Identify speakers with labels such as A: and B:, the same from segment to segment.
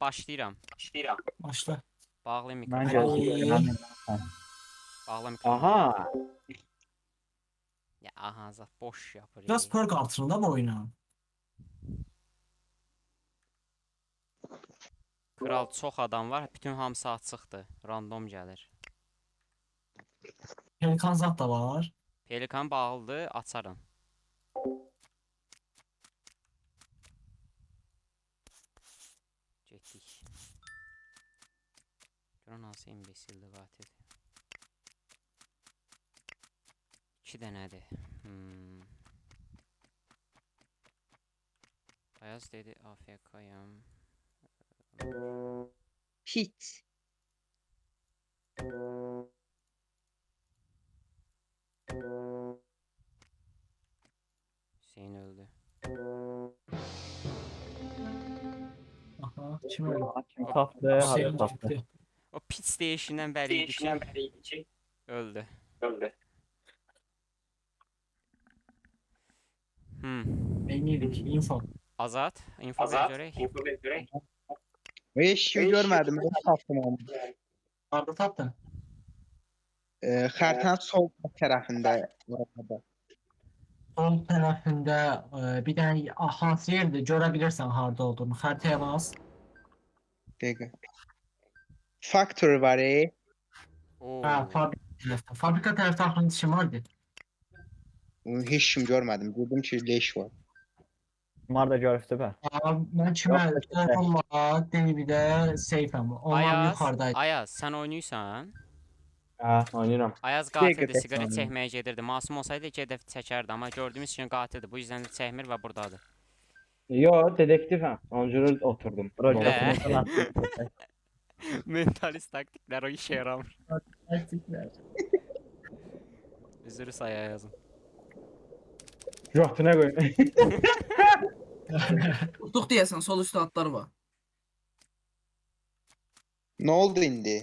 A: Başlayıram.
B: Başla.
A: Bağlayım
C: Mən
A: mikrofonu.
C: gözləyirəm.
A: Bağla mikrofonu.
C: Aha.
A: Ya aha zat boş yapır.
B: Biraz perk artırın da bu oyuna.
A: Kral çox adam var. Bütün hamısı açıqdır. Random gəlir.
B: Pelikan zat da var.
A: Pelikan bağlıdır, açarım. Getdik. Görən hansı imbesildir qatil. 2 dənədir. Ayaz dedi AFK'yam.
D: Hiç.
A: Hüseyin öldü.
B: Aha, kim öyle?
C: Kim tapdı?
B: Hüseyin
C: Hadi tapdı.
B: gitti.
A: O pit station'dan bəri idi ki öldü.
B: Neydik? Info.
A: Azad, info ver görək.
D: Heç kim görmədim. Ben tapdım onu.
B: Arda tapdın.
D: Xəritənin sol tərəfində orada.
B: Sol tərəfində bir dənə hansı yerdə görə bilirsən harda olduğunu. Xəritəyə bas.
D: Dəqiqə. Factory var.
A: Oo.
B: Hə, fabrika tərəfdə. Fabrika tərəfdə axırıncı kim vardı?
D: Onu heç kim görmədim. Dedim ki, leş var.
C: Bunlar da görübdü bə.
B: Mən kimə
C: Yox,
B: Torunla, David'ə seyfəm. Onlar yuxarıdaydı.
A: Ayaz, sən oynayırsan?
C: Hə, oynayıram.
A: Ayaz
D: Dəqiqə
A: qatildir,
D: tək
A: siqaret
C: oynayır.
A: çəkməyə gedirdi. Masum olsaydı gedib çəkərdi, amma gördüyümüz kimi qatildir. Bu yüzden də çəkmir və buradadır.
C: Yo, dedektifəm. Onca oturdum. Rolda
A: Nə?
C: sınıfdan atdım.
A: Mentalist taktiklər o işə yaramır. Üzrü saya yazın.
C: Götünə qoy.
E: Tutduq deyəsən, sol üstə atlar var.
D: Nə oldu indi?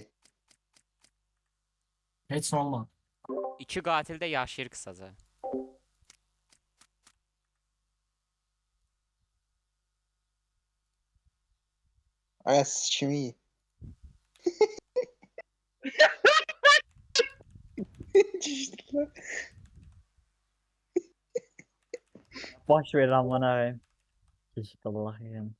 B: Heç nə olmadı.
A: 2 qatil də yaşayır qısaca.
D: Ay siz kimi?
C: Baş ver aman ağayım. Keşik Allah'ım.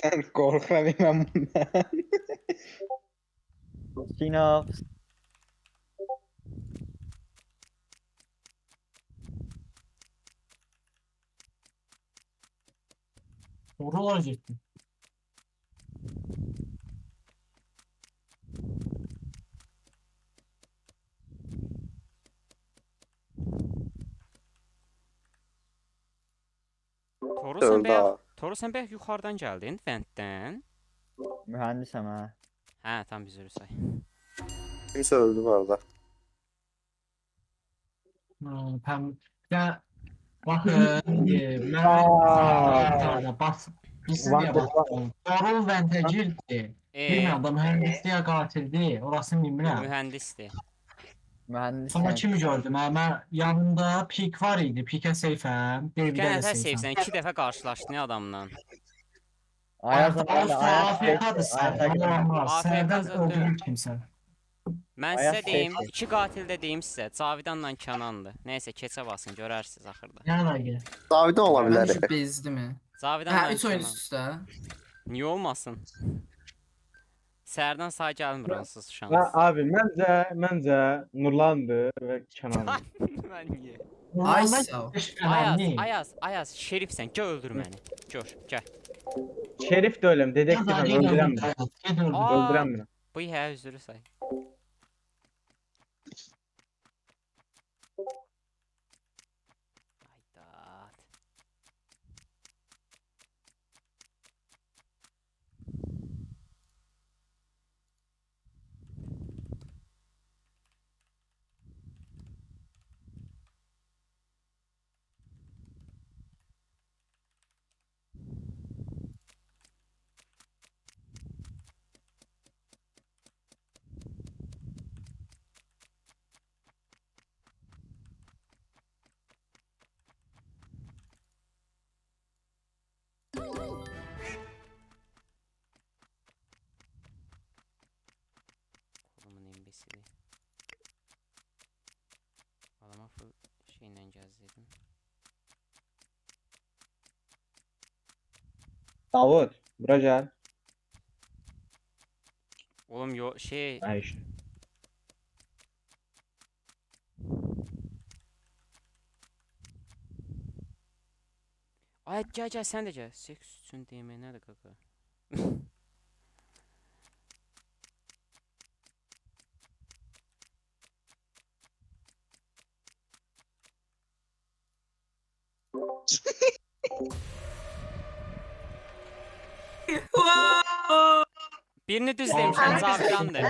D: Sən qorxuram mən bundan.
C: Sinop.
B: Oralara getdim.
A: Toru sən bəyək yuxarıdan gəldin, ventdən.
C: Mühendisəm ha.
A: Hə, tam biz üzrü say.
F: Kimse öldü bu arada.
B: Pəm. Ya baxın, mən bas. Biz niyə baxdıq? Torun ventə girdi. Bilmirəm da mühəndisliyə qatildi. Orasını bilmirəm.
A: Mühəndisdir.
B: Sonra
C: Mühendisəm.
B: kimi gördüm? Mən yanımda pik var idi. Pikə seyfəm.
A: Bir
B: David'ə də
A: nəfər
B: seyfəm.
A: sevsən, 2 dəfə qarşılaşdın ya adamla.
C: Ayaz ayaz
B: AFK'dır sən. Olmaz.
A: AFK
B: Sərdən
A: zaten.
B: öldürür kimsən.
A: Mən
C: Ayaz
A: sizə deyim,
C: sevsin.
A: 2 qatil də deyim sizə. Cavidanla Kənandır. Nəysə keçə basın, görərsiniz axırda.
B: Yana gel.
F: Davide
E: Mən
F: olabilir.
E: düşüb bezdi mi?
A: Cavidanla
E: Hə, 3 oyun
A: Kənan.
E: üst-üstə.
A: Niyə olmasın? Səhərdən sağ gəlmir onsuz
C: Ha,
A: şans.
C: abi məncə Nurlandır və Kənandır.
A: Mən niyə?
E: Ay sağ ol.
A: Ayaz, şerifsən, gəl öldür məni. Gör, gəl.
C: Şerif də ölüm, dedektifəm, öldürəm mən. Öldürəm mən.
A: Bu hə, üzrü say. Haydat. pisidir. Adama full şeylə gəzdirdim.
C: Davud. Bura gel.
A: Oğlum şey
C: Ha işte.
A: ay gel sen de gel. Seks üçün demə nədir qaqa? Birini düz demişəm, Cavidandır.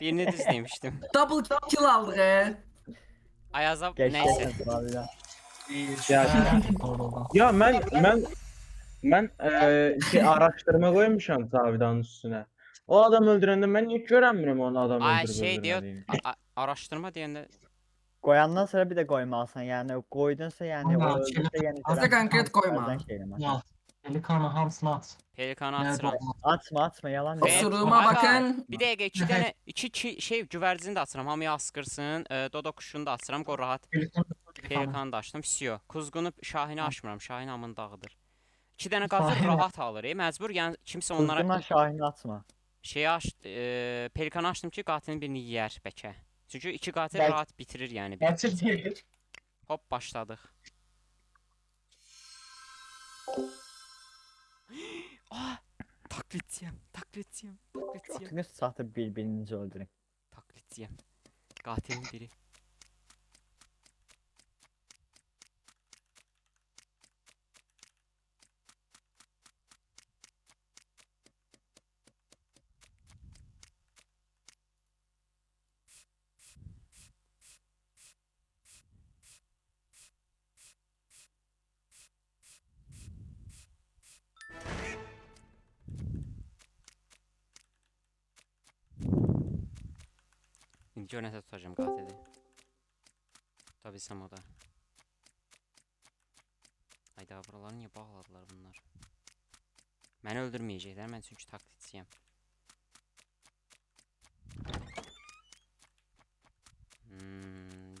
A: Birini düz demişdim.
E: Double kill aldık.
A: Ayaza neyse.
C: Ya ben şey araştırma koymuşam Cavidan'ın üstüne. O adam öldürende ben hiç göremiyorum onu adam
A: Ay
C: öldürüp
A: şey diyor,
C: öldürmediğini.
A: araştırma deyəndə
G: Qoyandan sonra bir də qoymalısan. Yəni qoydunsa, yəni o
B: Ama
G: öldürsə, yəni
E: Azda konkret koyma.
G: Əldən şey eləmə.
B: Ya delikanlı hamısını at.
A: pelikanı
B: Nerede
A: açıram.
B: o?
G: Açma, yalan
A: Ve-
G: deyil.
E: Osuruma
A: Aga,
E: bakın.
A: Bir dəqiqə iki şey güvərcini də açıram, hamıya asqırsın. Dodo kuşunu da açıram, qor rahat.
B: Delikanlı.
A: Pelikanı da açdım, pisiyo. Kuzgunu Şahini açmıram, Şahin hamını dağıdır. 2 dənə qazır
B: Şahin-
A: rahat alır, məcbur yəni kimsə onlara
G: Onlara Şahini açma.
A: şeyi pelikanı açdım ki, qatilin birini yeyər bəlkə. Çünki 2 qatil
G: Bəl-
A: rahat bitirir yəni.
B: Gerçek değil.
A: Hop başladıq. Ah! Taklitçiyəm.
G: Tutqunuz satıb bir-birinizi öldürün.
A: Taklitçiyəm. Qatilin biri. İndi gör nəsə tutacağım qatili. Tutabilsəm o da. Hayda, buraları niyə bağladılar bunlar? Məni öldürməyəcəklər, mən çünki taklitçiyəm.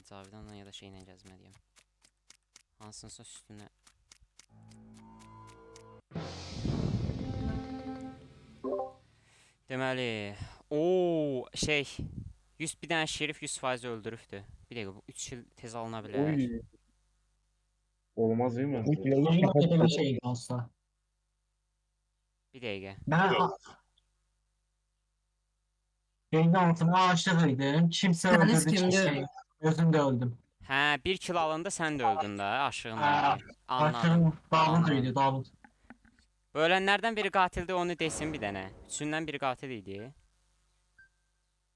A: Cavidanla ya da şeylə gəzməliyəm. Hansınsa üstünə. Deməli, şey 100 bir dənə şerif 100% öldürübdü. Bir dəqiqə, bu 3 il tez alına bilər.
C: Oy. Olmaz değil mi?
B: Bir şey olsa.
A: Bir dəqiqə.
B: Ben yayın altına aşığıydım. Kimse
E: Deniz
B: öldürdü
E: kimdi?
B: kimseyi. Gözümde öldüm.
A: Hə, 1 kill alında sən də öldün də, aşığınla.
B: Ha,
A: Anladım.
B: Aşığım Davud'uydu Davud.
A: Bu ölənlərdən biri qatildi, onu desin bir dənə. Üçündən biri qatil idi.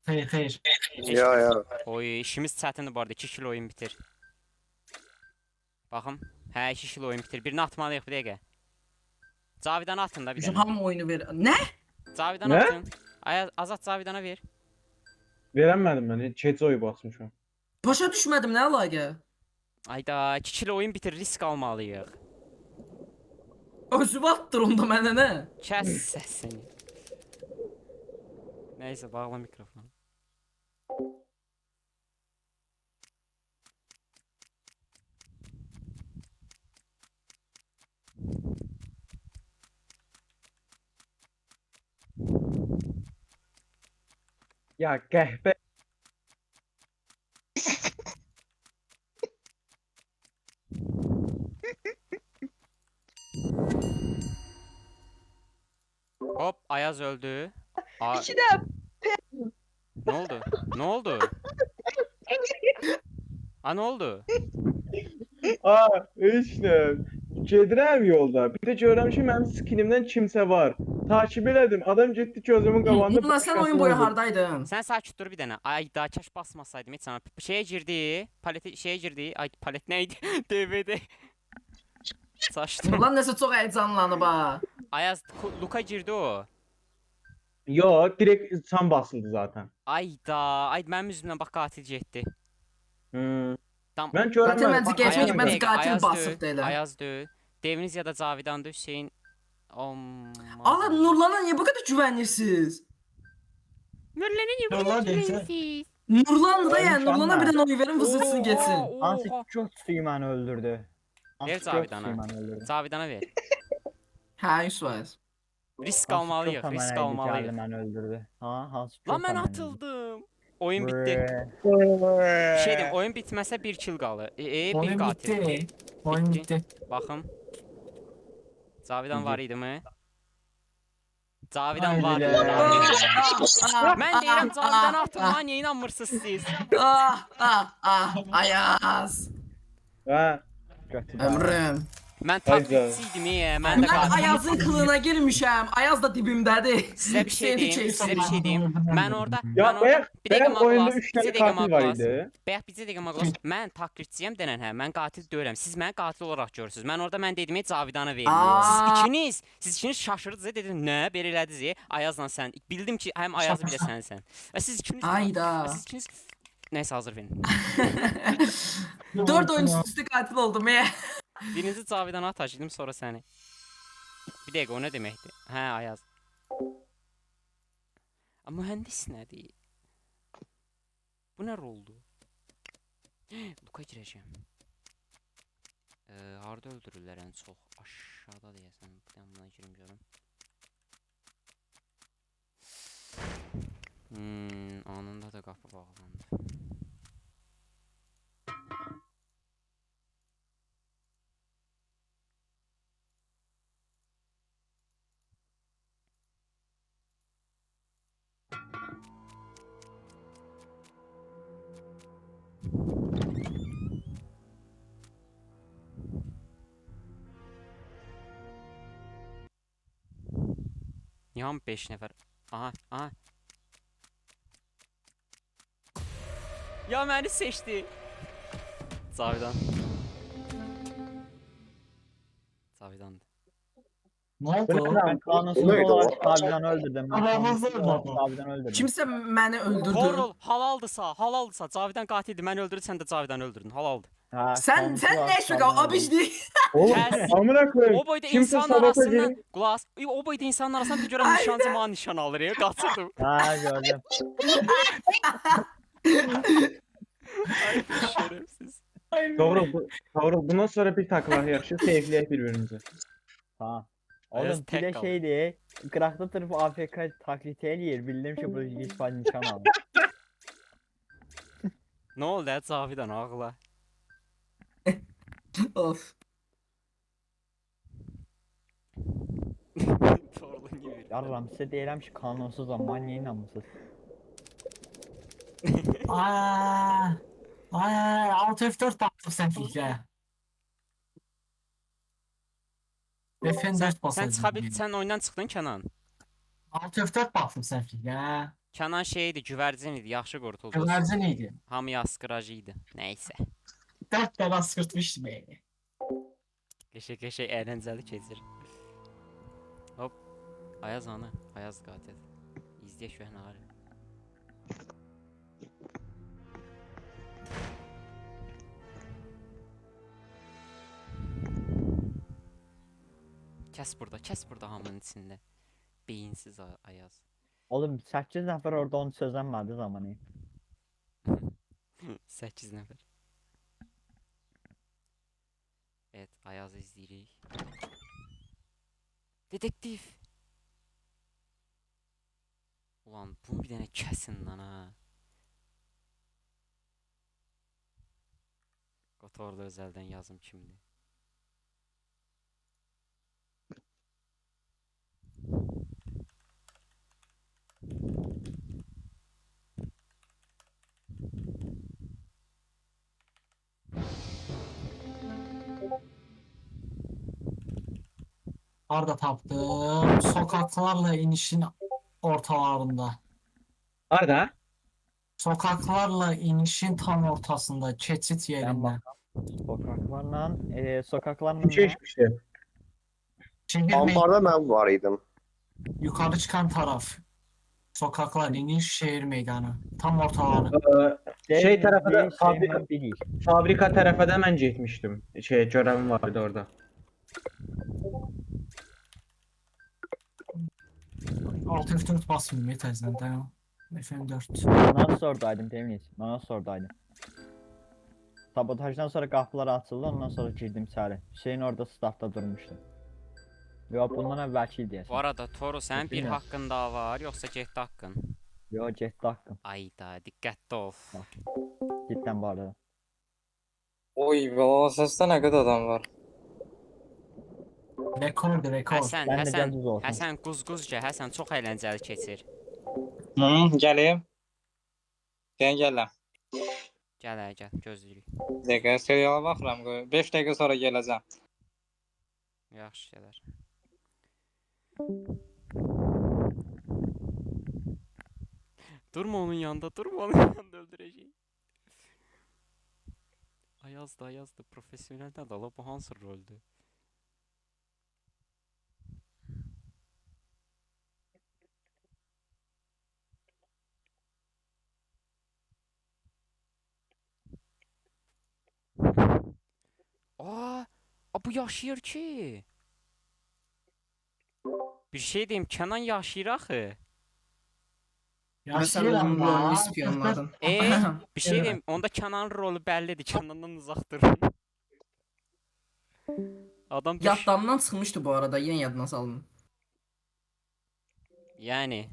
B: Hayır.
F: Ya.
A: Oy, işimiz çətindir bu arada. 2 kill oyun bitir. Baxım. Hə, 2 kill oyun bitir. Birini atmalıyıq bir dəqiqə. Cavidanı atın da bir
E: Şu
A: dənə.
E: ham oyunu ver. Ne?
A: Cavidanı
C: Nə?
A: atın. Azat Cavidana ver.
C: Veremedim ben. Chat'e oy basmışım.
E: Başa düşmedim ne alaka?
A: Ayda 2 kill oyun bitir, risk almalıyıq.
E: Özümü attır onda mənə nə?
A: Kəs səsini. Nəysə, bağla mikrofonu.
C: Ya qəhbə.
A: Hop, Ayaz öldü.
H: İki de
A: Ne oldu? Ne oldu? Ne oldu?
C: Aa işte. Gedirəm yolda. Bir də görürəm ki, mənim skinimdən kimsə var. Takip elədim. Adam getdi gözümün qabağında.
E: Ulan sen oyun boyu hardaydın?
A: Sen sakit dur bir dənə. Ay daha kaş basmasaydım hiç sana. Şeye girdi. Palete şeye girdi. Ay palet neydi? DVD. Saçtım.
E: Ulan nəsə çox heyecanlanıb ha.
A: Ayaz Luka girdi o.
C: Yo, direkt sam basıldı zaten.
A: Ayda. Ay mənim üzümdən bax qatil getdi. Tam.
C: Ben
E: Qatil
C: görmedim.
E: məncə geçmək
A: Ayaz
E: ki, məncə
A: deyil,
E: qatil
A: Ayaz
E: basıbdı
A: deyil,
E: elə.
A: Ayaz deyil. Deviniz ya da Cavidan'dı Hüseyin.
E: Allah Nurlan'a niye bu kadar güvenirsiniz?
A: Nurlan'ın
B: Nurlan neyse.
A: yumruğu
E: Nurlan'dı da yani.
G: Ölmüş
E: Nurlan'a
G: ama.
E: birden oy verin vızırsın geçsin.
G: Hansı göt suyu məni öldürdü? Hansı
A: Ver
G: göt
A: Cavidana.
G: suyu məni öldürdü?
A: Cavidana ver.
E: Hə, 100%.
A: Risk
G: Hansı
A: almalıyıq,
G: göt
A: risk
G: mənə
A: almalıyıq.
G: gəldi, məni öldürdü? Ha, hansı
A: Lan
G: göt
A: mən
G: mənə
A: atıldım. Oyun bitti.
G: Bre.
A: Bir şey diyeyim, oyun bitməsə 1 kill qalır. Bir
B: Oyun
A: qatil.
B: bitti. Oyun bitti.
A: Baxım. Cavidan var idi mi? Cavidan
B: Haydi
A: var idi.
B: be.
A: Mən deyirəm Cavidan'a atın lan, niyə inanmırsınız siz?
E: Ayaz.
C: Ha.
G: Götü
E: Ömrüm.
A: Mən
C: Hayda.
A: taklitçiydim mən də
E: Mən
A: qatil.
E: Ayazın kılığına girmişəm. Ayaz da dibimdədir.
A: Sizə bir şey deyim,
E: Seni
A: sizə bir şey deyim. Mən orada,
C: Ya
A: mən orada
C: bayaq,
A: bir dəqiqə
C: bayaq oyunda
A: maqlas,
C: 3
A: bir
C: tane
A: dəqiqə
C: katil var
A: maqlas.
C: idi.
A: Bayaq bizə dəqiqə maqlas. Mən taklitçiyəm denən hə, mən qatil deyirəm. Siz məni qatil olaraq görürsüz. Mən orada mən dedim Cavidan'a verin. Siz ikiniz şaşırdınız, dediniz nə, belə elədiniz. Ayazla sən. Bildim ki, həm Ayaz bir də sənsən. Və siz ikiniz
E: Ayda.
A: Siz ikiniz Nəysə hazır verin.
E: 4 oyun üstü katil oldum.
A: Birinci Cavidan'a atacaqdım, sonra səni. Bir dəqiqə o nə deməkdir? Hə, Ayaz. Mühəndis nədir? Bu nə roldu? Luka girəcəm. Harda öldürürlər ən çox? Aşağıda deyəsən. Bir dənə buna girim görüm. Anında da qapı bağlandı. Nihan 5 nəfər. Aha, aha. Ya məni seçdi. Cavidan. Cavidandı.
B: Ne oldu?
G: Ben kanunsuz
F: Neydi o?
G: olarak Cavidan'ı öldürdüm. Ben
B: Aramızda
G: kanunsuz olarak
B: mı?
G: Cavidan'ı öldürdüm.
E: Kimsə məni öldürdü.
A: Korol, halaldısa. Cavidan qatildi, məni öldürdü, sən də Cavidanı öldürdün. Halaldı.
G: Ha,
E: Sən
G: kanunsuz
E: sən
G: olarak
E: nə işə qal?
G: Cavidan'ı
E: Abicdi.
C: Oğlum
A: Kes.
C: amına koyayım.
A: O boyda
C: Kimse
A: insanın
C: sabata
A: arasından
C: gelip
A: Glass, o boyda insanın arasından bir görəm nişancı mənə nişan alır ya, qaçırdım.
G: Ha, gördüm.
A: Ay şerefsiz.
C: Doğru, bundan sonra bir takla yaxşı seyfləyək bir-birimizi.
G: Ha.
A: Ayaz
G: Oğlum
A: tek
G: bir de
A: kaldı.
G: şeydi. Kırakta tırıp AFK taklit eləyir. Bildim ki bu İspan nişan aldı.
A: Nə oldu ya Cavidan ağla?
E: Of.
A: Torlun gibi.
G: Yarram size deyirəm ki kanunsuzam. Maniyə inanmısınız?
B: Aa, ay, alt F4 baktım sen fikre. F4
A: Sən çıxa bil, sən oyundan çıxdın Kənan.
B: Alt F4 baktım sen fikre.
A: Kənan şey idi, güvərcin idi, yaxşı qurtuldu.
B: Güvercin neydi?
A: Hamıya asqıracı idi. Nəysə.
B: 4 tane sıkırtmıştı beni.
A: Qəşəng əyləncəli keçir. Hop. Ayaz anı, Ayaz qatil. İzləyək şu ağrı. Kəs burada hamının içində. Beyinsiz Ayaz.
G: Oğlum 8 nəfər orada onu çözənmədi zamanı.
A: 8 nəfər. Evet, Ayaz'ı izləyirik. Detektiv. Ulan bunu bir dənə kəsin lan ha. Qotorda özəldən yazım kimdir?
B: Arda taptım. Sokaklarla inişin ortalarında.
C: Arda?
B: Sokaklarla inişin tam ortasında. Keçit
G: Ben
B: yerinde.
G: bakam. Sokaklarla
C: Bir şey
G: ne?
C: içmişdi.
B: Şehir me-
F: Ambarda mən var idim.
B: yukarı çıkan taraf. Sokaklar iniş şehir meydanı. Tam ortaları.
C: Şey tarafı da
G: fabrika değil.
C: fabrika tərəfə də mən getmişdim. Görevim vardı orada.
B: Alt F4 basmıyorum yetersen. Tamam.
E: FM4.
G: Nasıl oradaydım Temiz? Nasıl oradaydım? Sabotajdan sonra qapılar açıldı, ondan sonra girdim içəri. Hüseyin orada startda durmuşdu. Yo, bundan əvvəlki il
A: Bu
G: deyəsən.
A: arada Toru sənin bir
G: Bilmirəm.
A: haqqın daha var, yoxsa getdi haqqın?
G: Yo, getdi haqqım.
A: Ayda, diqqətli ol.
G: Cidden bu arada.
H: Oy, Velasas'ta ne kadar adam var?
E: Rekord, rekord.
A: Həsən,
G: Sən də
A: Həsən,
G: gəl düz olsun.
A: Həsən quzquzca, Həsən çox əyləncəli keçir.
H: Geleyim. Ben geləm.
A: Gəl, gəl, gözləyirik.
H: Bir dakika, seriala baxıram. 5 dakika sonra geleceğim.
A: Yaxşı gələr. Durma onun yanında, durma onun yanında öldürəcək. Ayazdı, profesyonel də la, bu hansı roldür? Aa, bu yaşayır ki. Bir şey diyeyim, Kenan yaşayır axı.
E: Mesela onun rolünü ispiyonladın.
A: Bir şey diyeyim, onda Kenan'ın rolü bəllidir, Kenan'dan uzaq dur. Adam düş...
E: Yaddan çıxmışdı bu arada, yine yadına salın.
A: Yani.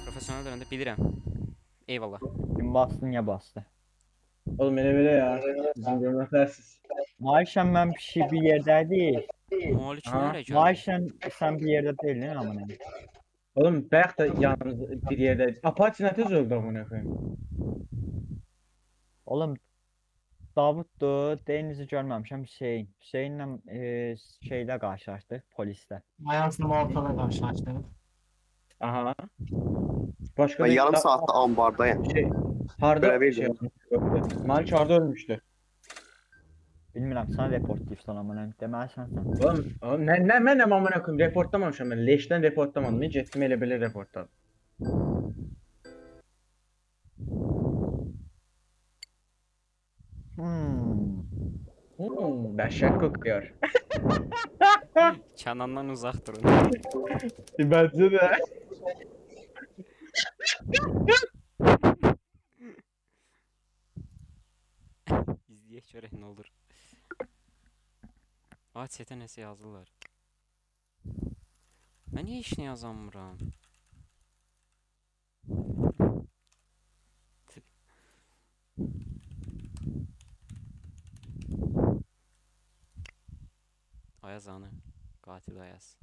A: Profesyonel dönemde bilirəm. Eyvallah.
G: Kim bastı, niye bastı?
C: Oğlum elə ya. Bizim görməklərsiz.
G: Maaşen ben bir şey bir yerdeydi.
A: Malik
C: Aha.
A: nereye geldi?
G: Maaşen sen bir yerde değildin ama ne?
C: Oğlum bayaq da yalnız bir yerdə. Apache nə tez öldü amına koyayım.
G: Oğlum Davut'du, Deniz'i görmemişim Hüseyin. Hüseyin'le şeyle karşılaştık, polisle.
B: Ayazla ortada karşılaştı.
C: Aha. Başqa
F: Ben
C: bir-
F: yarım saatte ambardayım.
C: şey harda
F: Görev
C: şey
F: yok.
C: yoktu. Malik harda ölmüşdü.
G: Bilmiyorum, sana report deyirsən ama ne? Deməli sensən.
C: Oğlum nə mən amına koyayım reportlamamışam mən. Leşdən reportlamadım. Nə getdim elə belə reportladım. Dəhşət kokuyor.
A: Kenan'dan uzaq durun.
C: Bence de.
A: İzləyək görək nə olur. Chatə nəsə yazırlar. Mən niyə heç nə yazamıram? Ayaz anı. Qatil Ayaz.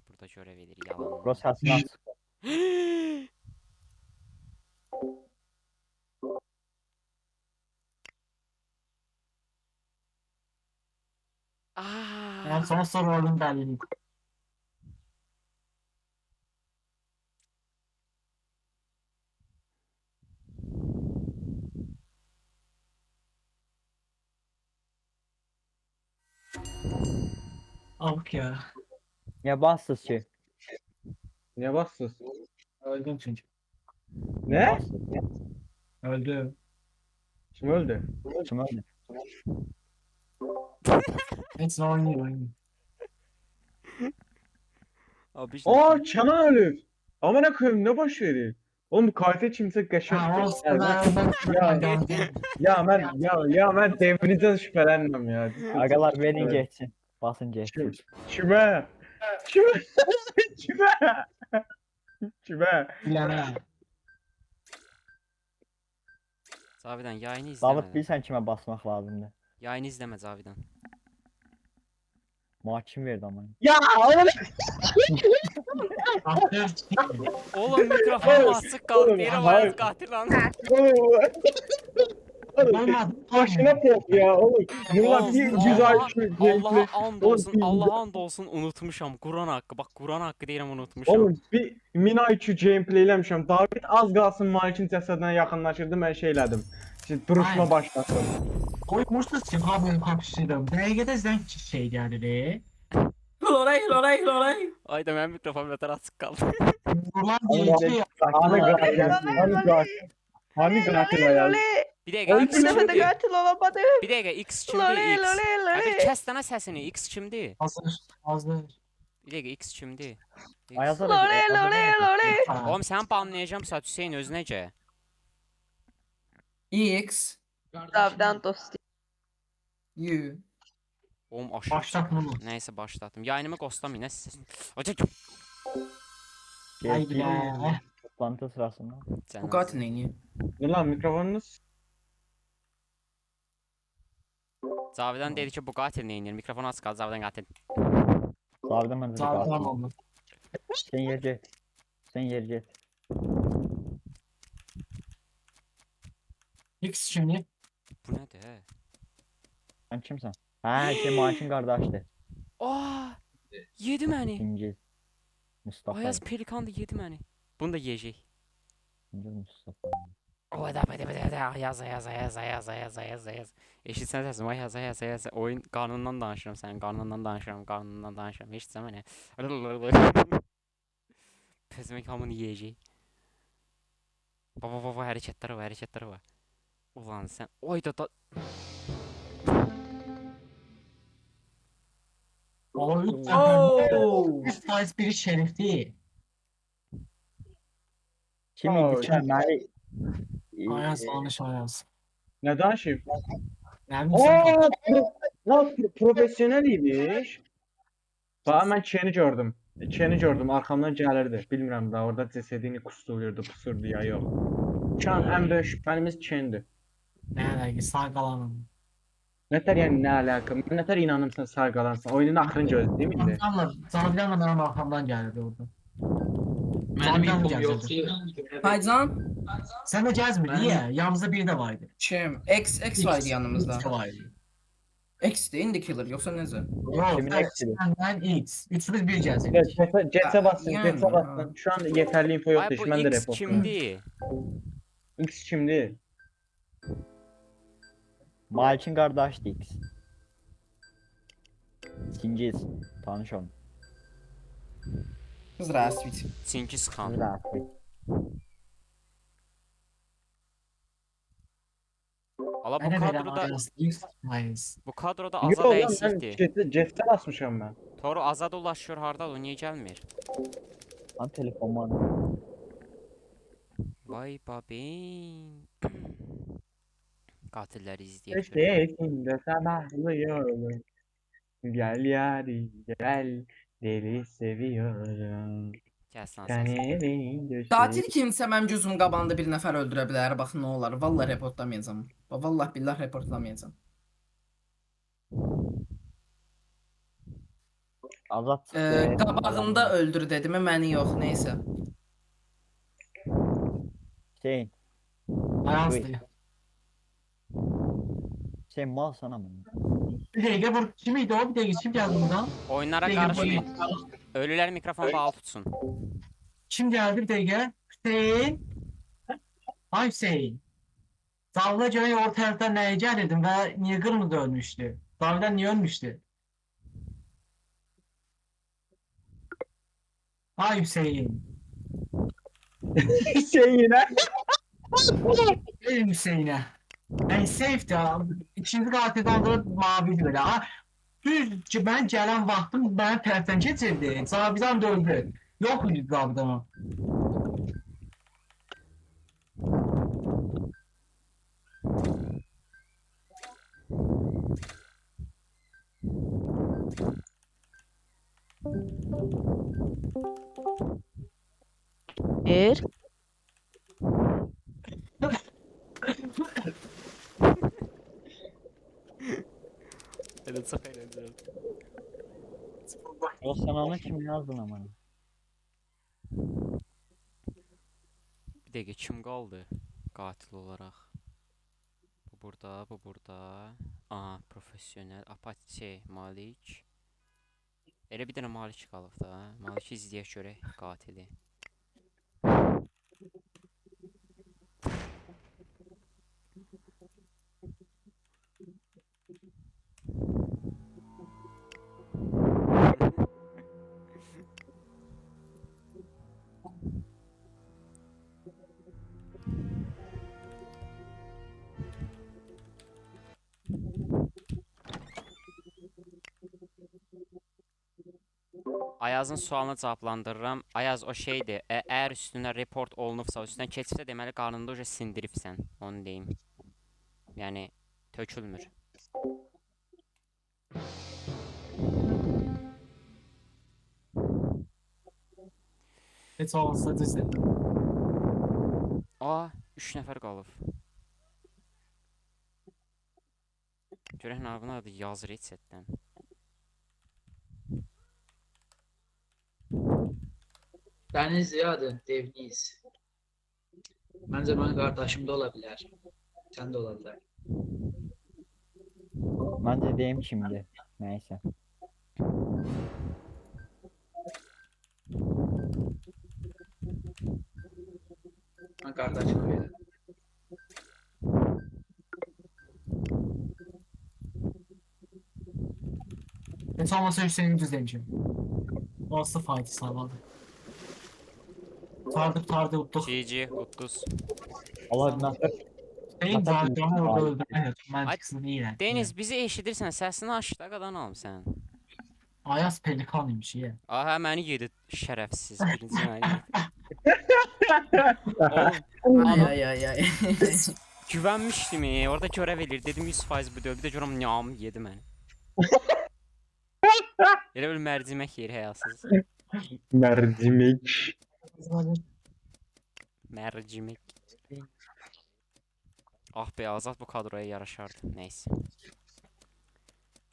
A: Burada görev edir yalan.
G: Burası səsini açıq.
B: En son rolün belli. Abuk ya.
G: Niye bastınız ki?
C: Niyə bassız?
B: Öldüm çünkü.
C: Nə?
G: Bastınız.
B: Öldüm.
C: Kim öldü?
G: Kim öldü?
B: Hepsini oynuyor.
A: Abi
C: Aa Kenan ölüb. Amına koyayım nə baş verir? Oğlum bu katil kimsə qəşəng.
B: Ha, o sırada
C: Ya mən Devrinizdən şübhələnmirəm ya.
G: Agalar verin geçsin. Basın geçsin.
C: Kimə? Kimə?
B: bilene.
A: Cavidan yayını izləmə.
G: Davut bilsən kimə basmaq lazımdır.
A: Yayını izləmə Cavidan.
G: Kim verdi ama?
C: Ya oğlum.
A: Oğlum mikrofon açıq qaldı.
C: Oğlum,
A: Deyirəm
C: hayır.
A: Ayaz qatil lan.
B: Olmadı.
C: Başına pop ya oğlum. Bunlar bir güzel
A: Allah'a and olsun,
C: Oğlum,
A: Allah'a and olsun unutmuşam. Quran haqqı, bax Quran haqqı deyirəm unutmuşam.
C: Oğlum bir Mina 2 gameplay eləmişəm. David az qalsın Malikin cəsədinə yaxınlaşırdı, mən şey elədim. Duruşma
B: Aynen.
C: başlasın.
B: Koymuşsunuz ki abi kapıştırdım. Dergide zenk şey geldi.
E: Loray.
A: Ayda mənim mikrofon bir açıq qaldı.
B: Vurulan
C: Allah
B: diyeceği
C: Hani qatil? Hani qatil ayaz?
A: Bir dəqiqə X
I: Bir dəfə də
A: kimdir?
I: qatil olamadı.
A: Bir dəqiqə X kimdir?
I: Loley
A: X.
I: loley
A: Hadi
I: loley.
A: kəs dənə səsini. X kimdir?
B: hazır.
A: Bir dakika X kimdi? X.
G: Ayaz'a da
A: Oğlum sen banlayacağım saat Hüseyin öz necə?
E: X.
I: Davidan dostu.
E: U.
A: Oğlum aşırı.
E: Başlat bunu.
A: Neyse başlattım. Yayınımı ghostlamayın nə siz. Acı.
E: Haydi be.
G: Toplantı sırasında.
E: Bu katil neyini?
C: Dur lan mikrofonunuz.
A: Cavidan dedi ki bu qatil neynir? Mikrofonu aç qal Cavidan qatil.
G: Zavidan ben de
E: Zaten
G: kaldım.
E: oldu.
G: Sen yer get. Sen yer get.
E: X şimdi.
A: Bu nədir? Hə?
G: Sen kimsen? Ha şey Maçın kardeşti.
A: Aa! Yedi məni.
G: İngiliz. Mustafa.
A: Ayaz pelikan da yedi məni. Bunu da yeyəcək.
G: İngiliz Mustafa.
A: O da Ayaz. Eşitsən səsim Ayaz. Oyun qanundan danışıram sənin, qanundan danışıram. Eşitsən məni? Pezmek hamını yeyəcək. Baba hərəkətləri var. Ulan sən. Oy da.
E: O 3 biri şerif değil.
G: Kim
C: Aa,
G: idi? Çəməli.
E: Ayaz yanlış Ayaz.
C: Ne danışayım?
E: Ne bileyim
C: Lan profesyonel imiş. Bax mən Çeni gördüm. Arkamdan gəlirdi. Bilmirəm da orada cesedini kustururdu, pusurdu ya yox. Şu an ən böyük şübhəlimiz Çendir.
E: ne alaka sağ kalanım.
C: Nətər yəni nə əlaqə? Mən nətər inanım sən sağ qalansan? Oyunun axırıncı özü değil miydi?
E: Zavidanla benim arkamdan geldi orada. Zavidan mı geldi?
I: Haycan.
E: Sen de gezmir niye? Yanımızda biri de vardı.
I: Kim? X vardı yanımızda.
E: X de vardı.
I: X değil de killer yoksa nece?
E: Yok,
G: Kimin
E: X,
G: eksiği?
E: benden X. Üçümüz bir gezdik.
C: Cetse bassın,
I: Yani,
C: Cetse bassın. Şu an yeterli info yok
A: Ay
C: da
A: bu
C: mən də
A: X
C: report.
A: kimdi?
C: X kimdi?
G: Maçın kardeşti X. İngiliz. Tanış onu.
I: Здравствуйте.
A: Çingiz Xan.
G: Здравствуй.
A: Ala bu
E: Ben de verem
A: kadroda
E: Ayaz. X Ayaz.
A: bu kadroda
C: Yox
A: Azad
C: lan mən
A: əksikdir.
C: Cetse basmışam mən.
A: Toru Azad ulaşıyor harda o niyə gəlmir?
G: Lan telefonum.
A: Vay babin. Qatilləri izləyək. şöyle.
C: Sesinde sabahlıyorum. Gel yarim gel. Deli seviyorum.
A: Gəlsən
C: Sen
A: sən.
C: evin düşü.
I: Katil kimsə mənim gözüm qabağında bir nəfər öldürə bilər. Baxın nə olar. Vallahi reportlamayacağam. Vallahi billah reportlamayacağam.
G: Azat.
I: Qabağında öldür dedimi məni yox, neysə.
G: Hüseyin.
E: Ayaz
G: Buyur.
E: diye.
G: Hüseyin mal sana mı?
E: Bir dakika bu kimiydi o? Bir dakika kim geldi buradan?
A: Oyunlara
E: Bir dakika,
A: qarışmayın.
E: bu-
A: Ölülər mikrofon bağlı tutsun.
E: Kim geldi bir dakika? Hüseyin. Ay Hüseyin. Zavla göre orta taraftan neye geldim ve niye kırmızı ölmüştü? Zavladan niye ölmüştü? Ay Hüseyin.
C: Şey yine.
E: Benim Hüseyin'e. Yani safe ya. İkinci katilden da mavi böyle. Ha, düz ki ben gelen vaktim bana tersten geçirdi. Zavidan da öldü. Yok muydu Zavidan o?
I: Bir.
A: Evet çok eğlenceli.
G: O sen onu kim yazdın ama?
A: Bir dəqiqə kim qaldı qatil olaraq? Bu burada, bu burada. Aha, profesyonel, Apache, Malik. Elə bir dənə Malik qalıb da. Maliki izləyək görək qatili. Ayazın sualını cavablandırıram. Ayaz o şeydir. Əgər üstündən report olunubsa, üstündən keçibsə deməli qarnında uca sindiribsən. Onu deyim. Yəni tökülmür.
E: Heç olmasa düzdür.
A: Aa, 3 nəfər qalıb. Görək nə buna adı yazır resetdən.
J: Dəniz yadı, Devniz. Məncə mənim qardaşım da ola bilər. Sən də ola bilər.
G: Məncə deyim kimdir. Nəysə.
J: Mən qardaşım verirəm.
E: Heç olmasa Hüseynin düz demişim. Orası fayda sağladı. Tardı utduq.
A: GG, Udduz.
G: Allah nasıl?
E: Hüseyin Zavidanı orada öldürmək
A: Ay,
E: məntiqsini deyirəm.
A: Deniz, bizi eşidirsən, səsini aç da qadan alım sən.
E: Ayaz pelikan imiş ya.
A: Aha, məni yedi şərəfsiz. Birinci məni yedi. Oğlum,
I: Ay.
A: güvənmişdim, orada görev edir. Dedim 100% bu deyil. Bir də görəm nyam yedi məni. Elə bir mərcimək yeri həyasız.
C: Mercimek.
A: Mərcimək. Ah be, Azad bu kadroya yaraşardı. Neyse.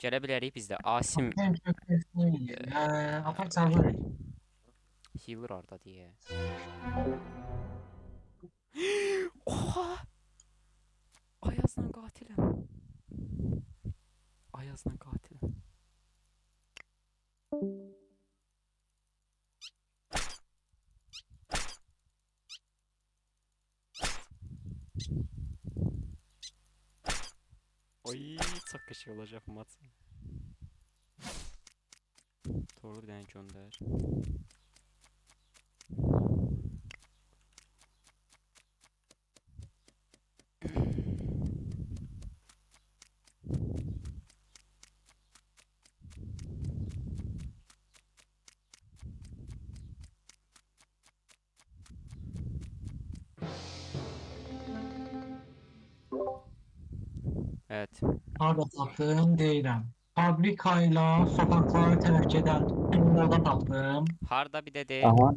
A: Gələ bilərik biz də. Asim
E: Apar çağır.
A: healer orada deyə. Oha! Ayazla qatiləm. Ayazla qatiləm. Oy, çok kötü olacak maç. Doğru bir tane gönder. Evet.
E: Harda tapdım deyirəm. Fabrika ilə sokaklara tərəf gedən yolda tapdım.
A: Harda bir de değil.
C: Aha.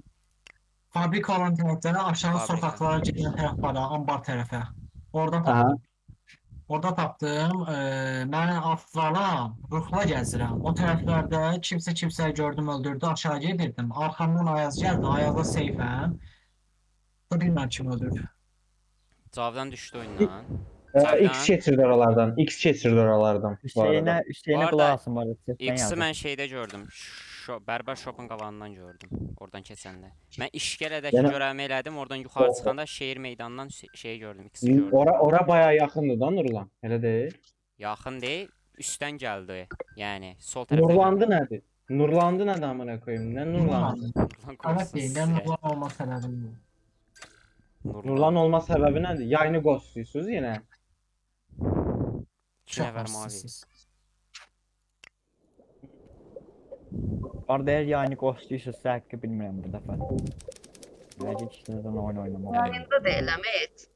E: Fabrika olan tərəfdən aşağı
A: Fabrika.
E: sokaklara gedən tərəf var, ambar tərəfə. Orada
C: Aha.
E: tapdım. Orada tapdım. Mən afzalam, ruhla gəzirəm. O tərəflərdə kimsə gördüm, öldürdü, aşağı gedirdim. Arxamdan Ayaz gəldi, Ayazda seyfəm. Bilməm kim öldürdü.
A: Cavidan düştü oyundan.
C: X geçirdi oralardan. X geçirdi oralardan. Bu arada.
G: Hüseyin'e
A: Bu arada
G: kulak asın bu arada. Chatten
A: X'i
G: yazdım.
A: mən şeydə gördüm. Berber Shop'un qalanından gördüm. Oradan keçəndə. Mən İşgələdəki
C: Yəni-
A: görəvimi elədim. Oradan yuxarı çıxanda şehir meydanından şeyi gördüm. X'i gördüm.
C: Ora bayağı yakındı da Nurlan. Öyle değil.
A: Yaxın deyil, üstdən gəldi. Yəni sol tərəfdən.
C: Nurlandı nedir? Nurlandı ne amına koyayım? Ne Nurlandı?
A: Nurlan
E: Evet
A: qorusun
E: deyim,
A: sizi.
E: mən Nurlan olma səbəbim yox.
C: Nurlan olma sebebi nedir? Yayını ghostluyorsunuz yine.
A: 2 nəfər mavi.
E: Şəhərsizsiz.
G: Orada eğer yani ghostluyorsa hakkı bilmiyorum bu defa. Belki kişilerden oyun oynamalı.
K: Yayında da eləmət.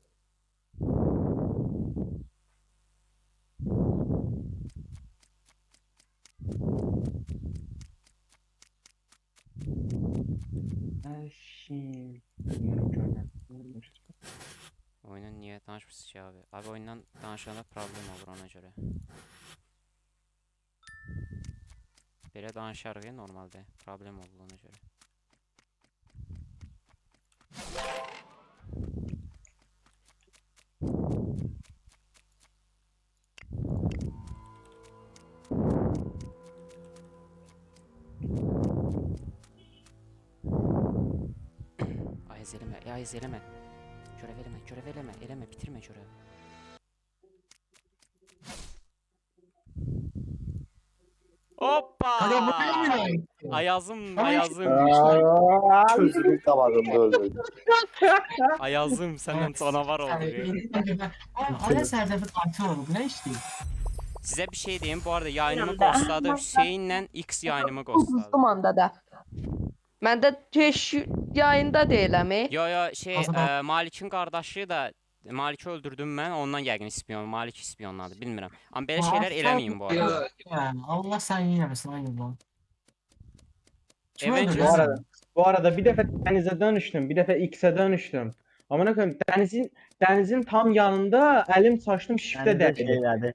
A: Oyunun niyə danışmırsınız ki abi? Abi oyundan danışanda problem olur ona görə. Belə danışarıq ya normalde. Problem olur ona görə. Ayaz eləmə, ayaz eləmə. Görev eləmə, bitirmə görev. Hoppa!
E: Hadi bu ne?
A: Ayazım,
E: Ay,
A: ayazım.
F: Çözümü damarında öldü.
A: Ayazım, senden canavar oldu.
E: Ayaz hər dəfə qatil olub, nə işləyir?
A: Size bir şey diyeyim. Bu arada yayınımı
K: Yanımda.
A: ghostladı. Hüseyin'le X yayınımı ghostladı.
K: Uzun anda da. Məndə keş yayında deyiləmi?
A: Yo yo şey
E: Hazır
A: Malik'in qardaşı da Malik'i öldürdüm mən, ondan yəqin ispiyon, Malik ispiyonladı, bilmirəm. Amma belə şeylər eləməyin bu arada.
J: Yo,
E: Yani Allah sen yemesin aynı bu. Kim
A: Avengers-
E: öldürdü?
C: Bu arada bir dəfə dənizə dönüşdüm, bir dəfə X-ə dönüşdüm. Amına koyayım dənizin tam yanında əlim saçdım shiftə
G: Dənizə
C: dəydi.
G: şey elədi.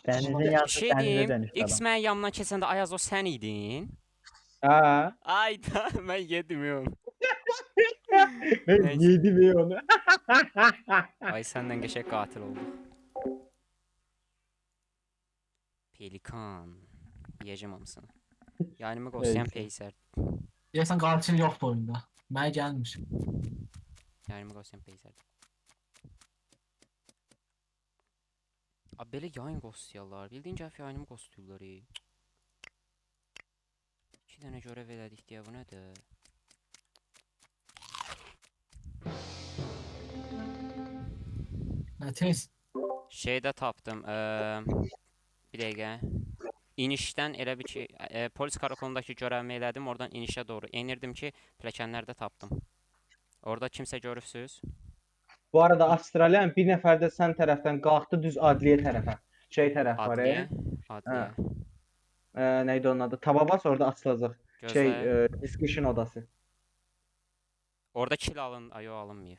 G: Dənizin yanında
A: Şey
G: dənizə
A: deyim,
G: dönüşdü
A: X
G: adam.
A: mənim yanımdan keçəndə Ayaz o sən idin.
C: Ha.
A: Ayda mən yedim.
C: Ben
A: Neyse.
C: yedim onu.
A: Ay səndən qəşəng qatil olduq. Pelikan. Yiyəcəm hamısını. Yanıma qostayan peysər.
E: Deyəsən qatil yok bu oyunda. Mənə gəlmiş.
A: Yanıma qostayan peysər. Abi belə yayın qostuyarlar. Bildiğin cəf yayınımı qostuyurlar. 2 dənə görev elədik deyə bu nədir?
E: Ne tez.
A: Şeydə tapdım. Bir dəqiqə. İnişdən elə bir ki, polis karakolundakı görevimi elədim. Oradan inişə doğru enirdim ki, pilləkənlərdə tapdım. Orada kimsə görürsüz?
C: Bu arada Astraliyan bir nəfər də sən tərəfdən qalxdı düz adliyə tərəfə. Şey tərəf var
A: Adliyə.
C: ya.
A: Adliyə.
C: Neydi onun adı? Taba bas orada açılacaq. Şey,
A: Gözlə.
C: discussion odası.
A: Orada kill alın. Ay, o alınmayıb.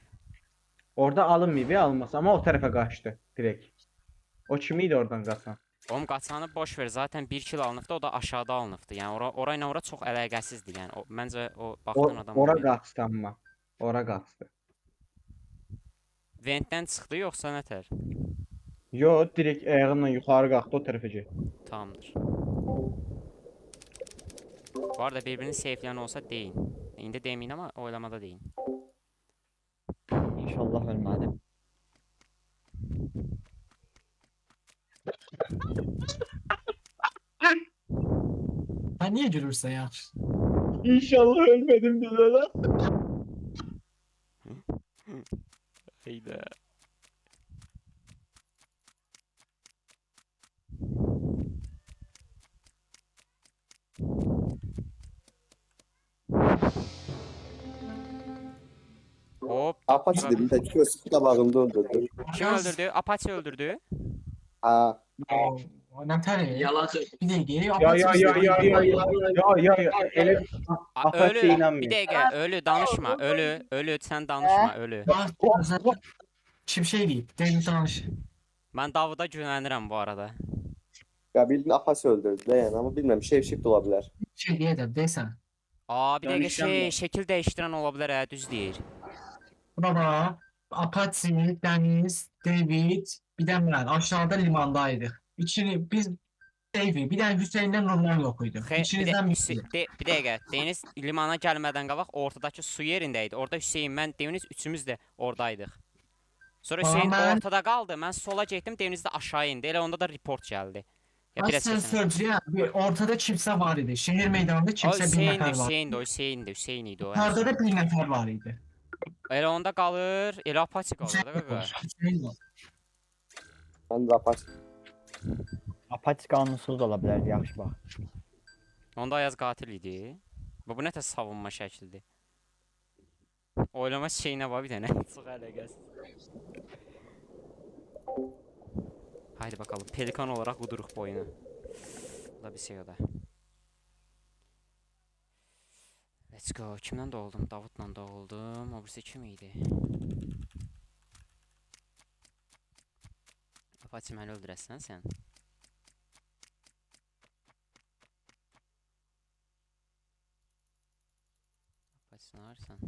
C: Orada alınmayıb ya alınması ama o tərəfə qaçdı direkt. O kim idi oradan qaçan?
A: Oğlum qaçanı boş ver. Zaten 1 kill alınıbdı, o da aşağıda alınıbdı. Yəni orayla ora çox əlaqəsizdir. Yəni məncə o baxdan adam.
C: Ora qaçdı amma. Ora qaçdı.
A: Ventdən çıxdı yoxsa nətər?
C: Yo, direkt ayağınla yuxarı qalxdı o tərəfə getdi.
A: Tamamdır. Bu arada birbirini safe'ləyən olsa deyin. İndi deməyin amma oylamada deyin.
G: İnşallah ölmədim.
E: Ben niye gülürsen ya?
C: İnşallah ölmedim diyor lan.
A: Hayda. Hop.
F: Apache de bir de köz tabağında öldürdü.
A: Kim öldürdü? Apache öldürdü.
F: Ha.
E: O ne tane?
J: Yalan söylüyor.
E: Bir de geri
C: Ya elə Apache
A: Ölü. Bir
C: inanmıyor.
A: dəqiqə, ölü danışma. Ölü sən danışma, ölü.
E: Kim şey değil. David danış.
A: Mən Davuda güvənirəm bu arada.
F: Ya bildiğin Apache öldürdü de yani ama bilmem shift de olabilir.
E: Şey diye de desen.
A: Aa, bir dəqiqə
C: Danışamıyorum.
A: şəkil dəyişdirən ola bilər, hə, düz deyir.
E: Baba, Apache, Deniz, David, bir de ben aşağıda limandaydık. İçini biz David, bir de Hüseyin'den Nurlan yok idi.
A: Xe, bir,
E: İçinizden
A: də,
E: biri.
A: bir dəqiqə, Deniz limana gəlmədən qabaq ortadakı su yerində idi. Orada Hüseyn, mən, Deniz üçümüz də oradaydıq. Sonra
E: Aa,
A: Hüseyn
E: mən-
A: ortada qaldı. Mən sola getdim, Deniz də aşağı indi. Elə onda da report gəldi. Ya biraz
E: Asıl
A: keçən.
E: sözcüye bir ortada kimse var idi. Şehir meydanında
A: O
E: kimse bir
A: Hüseyndir,
E: nefer var.
A: Hüseyn idi o. ən
E: Yukarıda
A: son.
E: da bir nefer var idi.
A: Elə onda qalır, elə Apache qalır
E: Hüseyin
A: da qaqa.
E: var. Hüseyin var.
F: Ben de Apache.
G: Apache qanunsuz da ola bilərdi, yaxşı bax.
A: Onda Ayaz qatil idi. Bu nə tə savunma şəklidir. Oylama şeyinə bax bir dənə. Çox əlaqəsiz. Haydi bakalım. Pelikan olarak uduruq bu oyunu. Bu da bir şey o da. Let's go. Kimdən doğuldum? Davudla doğuldum. O birisi kim idi? Apache məni öldürəsən sən. Apache nə ararsan?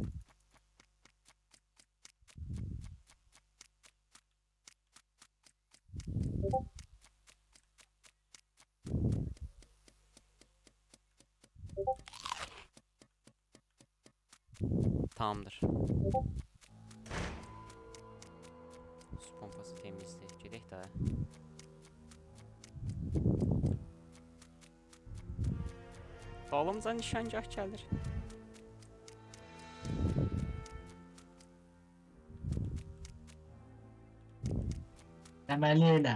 A: Tamamdır. Su pompası temizdi. Gedək də. Dalımıza nişangah gəlir.
E: Deməli elə.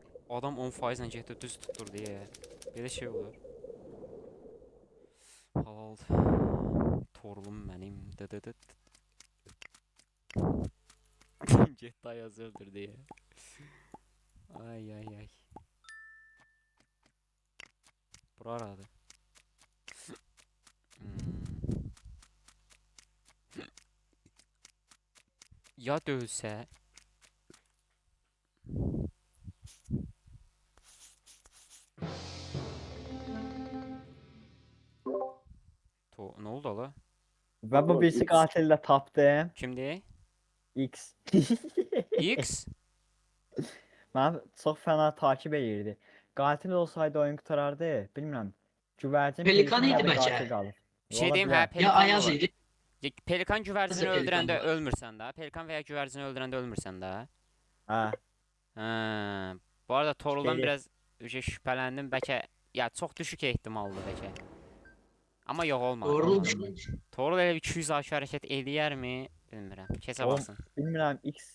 A: Adam 10% getdi düz tutur deyə. Belə şey olur. Halal. Torlum mənim. Dıdıdıt. Getdi Ayaz öldür deyə. Ay ay ay. Bura aradı. Ya dövsə? Nə oldu ala?
G: Və bu birisi qatillə tapdım.
A: Kimdir?
G: X.
A: X?
G: Mən çox fena takip edirdi. Qatil olsaydı oyun qutarardı. Bilmirəm. Güvərcin
J: Pelikan idi
G: ya da
J: bəlkə.
G: qatil qalıb.
A: Bir şey deyim hə,
J: Ya
A: pelikan
J: Ayaz
A: olur.
J: idi.
A: Pelikan güvərzini
J: Pelikan
A: öldürəndə
J: var.
A: ölmürsən də. Pelikan və ya güvərzini öldürəndə ölmürsən də.
G: Hə.
A: Hə. Bu arada Toruldan
G: Şey-
A: biraz şübhələndim. Bəlkə ya çox düşük ehtimallı bəlkə. Amma yox olmadı.
J: Doğru.
A: Torul elə 200 IQ hərəkət eləyərmi? Bilmirəm. Keçə
G: Oğlum,
A: baxsın.
G: Bilmirəm X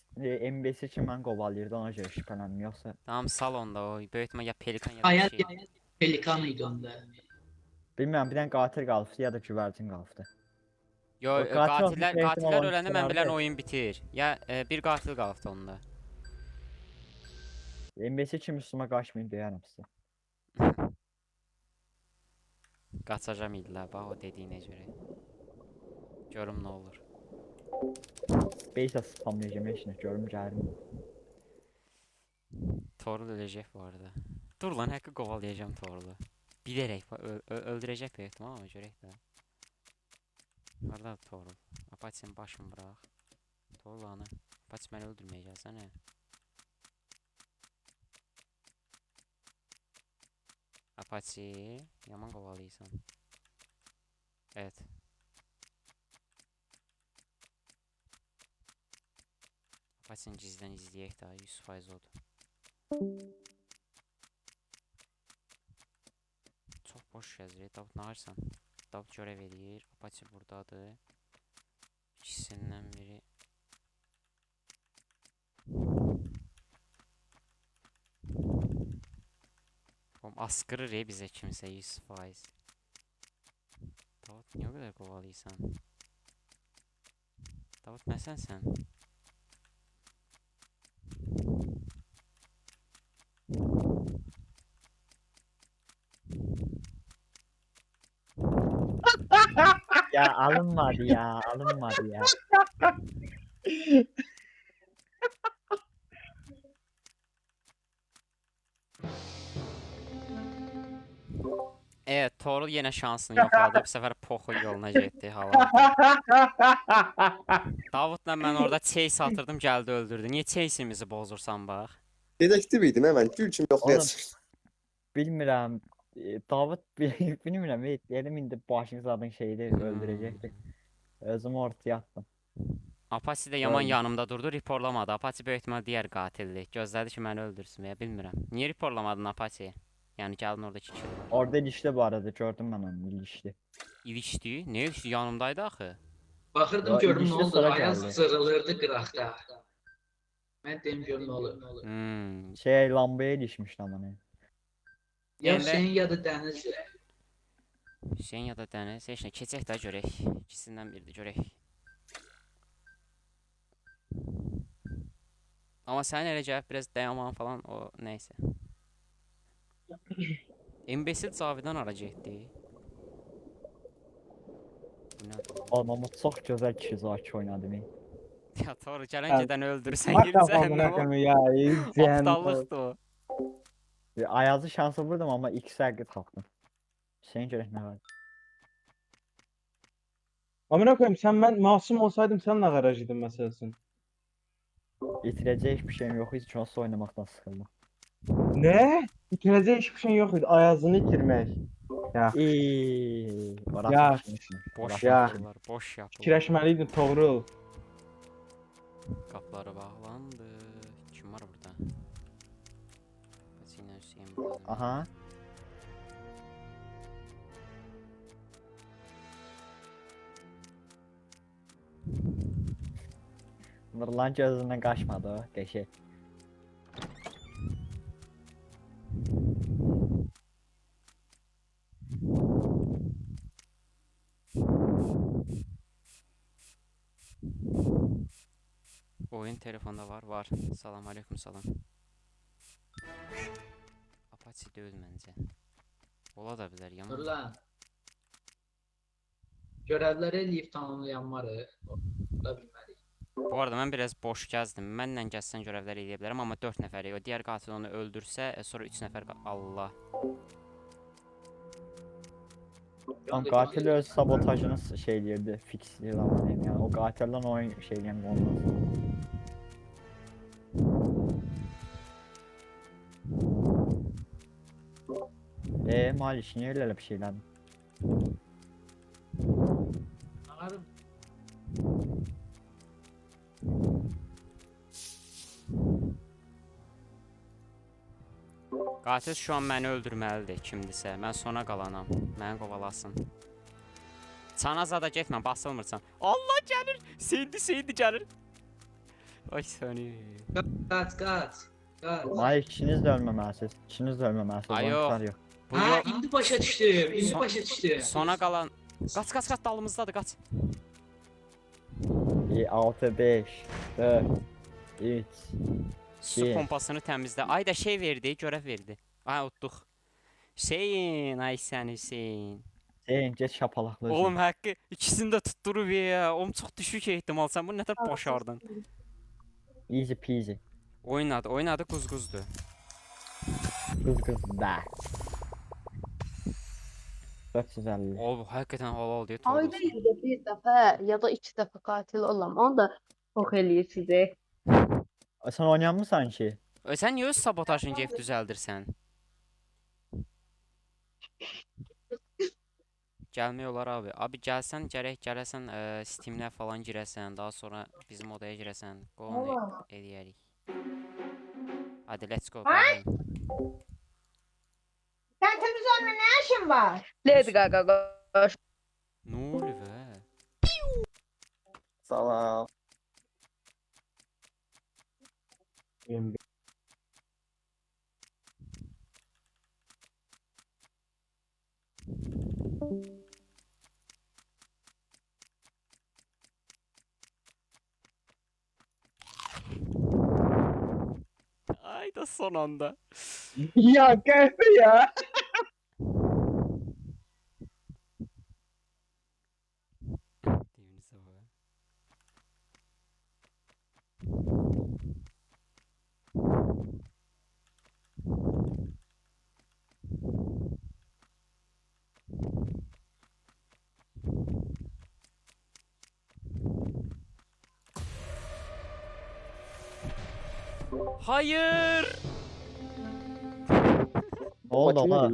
G: MBS kimi mən qovalayırdı ona görə şübhələndim yoxsa.
A: Tamam salonda o. Böyük ihtimal ya pelikan ya da
J: Ayaz
A: bir şey.
J: pelikan idi onda.
G: Bilmirəm bir dənə qatil qalıbdı ya da güvərcin qalıbdı.
A: Yo,
G: O qatil olmuş
A: qatillər
G: ehtimal
A: qatillər
G: olmuş
A: öləndə mən bilən
G: qurardı.
A: oyun bitir. Ya bir qatil qalıbdı onda.
G: MBS kimi üstümə qaçmayın deyərəm sizə.
A: Qaçacam illə bax o dediyinə görə. Görüm nə olur.
G: Space spamlayacağım heç nə görüm gəlim.
A: Torul öləcək bu arada. Dur lan həqqi qovalayacağam Torulu. Bilərək öldürəcək bir ehtimal ama görək də. Harda Torul? Apaçın başını bırax. Torul anı. Apaç məni öldürməyəcəksən hə. Apaçı yaman qovalayırsan. Evet. Apaçın gizlən izləyək daha 100% odur. Çox boş yazır. Davut nə arsan? Davut görev eləyir. Apaçı buradadır. İkisindən biri. Oğlum askırır ya bizə kimsə 100%. Davut niyə o qədər qovalıysan? Davut nəsən sən?
G: Ya alınmadı ya alınmadı ya.
A: Evet, Torul yenə şansını yoxladı. Bu səfər Poxu yoluna getdi hala. Davudla mən orada chase atırdım, gəldi öldürdü. Niyə chase'imizi bozursan bax?
F: Dedektiv idim hemen. Gül kimi yoxlayasın.
G: Bilmirəm. Davud bilmirəm. Dedim indi başını zadın şeydi öldürəcəkdi. Özümü ortaya attım.
A: Apache də yaman
G: Öldü.
A: yanımda durdu, reporlamadı. Apache böyük ihtimal digər qatildir. Gözlədi ki, məni öldürsün və ya bilmirəm. Niyə reporlamadın Apache? Yəni gəlin orada kişi.
G: Orada ilişdi bu arada gördüm mən onu ilişdi.
A: İlişdi? Nə ilişdi? Yanımdaydı axı.
J: Baxırdım
G: Ya,
J: gördüm nə
G: ilişdi,
J: oldu.
G: sonra
J: Ayaz
G: gəldi.
J: zırılırdı qıraqda. Mən deyim görüm nə olur.
G: Şey lambaya ilişmişdi ama ne.
J: Ya
A: Yəni-
J: Hüseyin ya da Dəniz.
A: Hüseyin ya da Dəniz, heç nə keçək də görək. İkisindən biridir görək. Amma sənin elə gəlib biraz dayanman falan o nəysə. Embesil Cavidan ara getdi. Bu nədir?
G: Olmamı çox gözəl kişi zaki oynadı mı?
A: Ya Toru gələn gedən öldürsən
C: Bak
A: girsən
C: kafamına
A: nə o?
C: koyayım ya. İzleyen.
A: Aptallıqdır o.
G: Ayazı şansı vurdum ama X hakkı tapdım. Senin görək nə var?
C: Amına koyayım sen ben masum olsaydım sen ne garajıydın meselesini.
G: İtirəcək bir şeyim yox idi, çünki oynamaktan sıkıldım.
C: Ne? Bitirecek hiçbir şey yok idi. Ayazını itirmek. Ya.
G: Orası
C: Ya.
G: düşmüşsün.
A: Boş
G: Orası
C: Ya.
G: düşmüşsün.
A: yapılar, boş yapılar.
C: Kireçmeliydin Toğrul.
A: Qapıları bağlandı. Kim var burada? Hüseyin Hüseyin burada.
G: Aha. Vurulan gözündən qaçmadı o, qəşək.
A: Oyun telefonda var, var. Salam aleyküm salam. Apache deyil məncə. Ola da bilər,
J: Dur
A: yaman.
J: lan. Görevləri eləyib tamamlayan var. Da bilmədik.
A: Bu arada mən biraz boş gəzdim. Mənlə gəzsən görevlər edə bilərəm, amma 4 nəfərik. O digər qatil onu öldürsə, sonra 3 nəfər Allah.
G: Tam qatil öz sabotajını şey eləyirdi, fixləyirdi amma deyim yəni. O qatildən oyun şey eləyən olmaz. Maliş, niyə elə bir şey elədin?
J: Anladım.
A: Qatil şu an məni öldürməlidir kimdisə. Mən sona qalanam. Məni qovalasın. Çanaza da getmə, basılmırsan. Allah gəlir. Seydi gəlir. Ay səni.
J: Kaç.
G: Maliş, ikiniz də ölməməlisiniz. İkiniz də ölməməlisiniz.
A: Ay,
G: oyunçular
A: yox.
G: yox.
A: Bu
J: Ha,
A: yox.
J: indi başa düşdüm. İndi
A: Son-
J: başa düşdüm.
A: Sona qalan. Qaç dalımızdadır, qaç.
G: 6, 5, 4, 3.
A: Su
G: Şey.
A: pompasını təmizlə. Ay da şey verdi, görəv verdi. Ay utduq. Hüseyin, ay sən Hüseyin.
G: Zeyn, get şapalaqlı.
A: Oğlum haqqı ikisini də tutdurub ya. Oğlum çox düşük ehtimal. Sən bunu nətər başardın?
G: Easy peasy.
A: Oynadı quzquzdur.
G: Qız da. 450.
A: O həqiqətən halal deyə
K: Ayda
A: toydur.
K: ildə bir dəfə ya da iki dəfə qatil olam. Onu da ox eləyir sizə.
G: Sen oynanmısan ki?
A: Sən niyə öz sabotajını gəlib düzəldirsən? Gəlmək olar abi. Abi gəlsən, gələsən Steam-lə falan girəsən, daha sonra bizim odaya girəsən. Go on eləyərik. Hadi let's go.
K: Sən televizorla nə işin var? Lady Gaga qoş.
A: Nə oldu və?
F: Salam.
A: Ay da son anda.
C: Ya kahve ya.
A: Deyimizə bax. Hayır.
G: Ne oldu ha?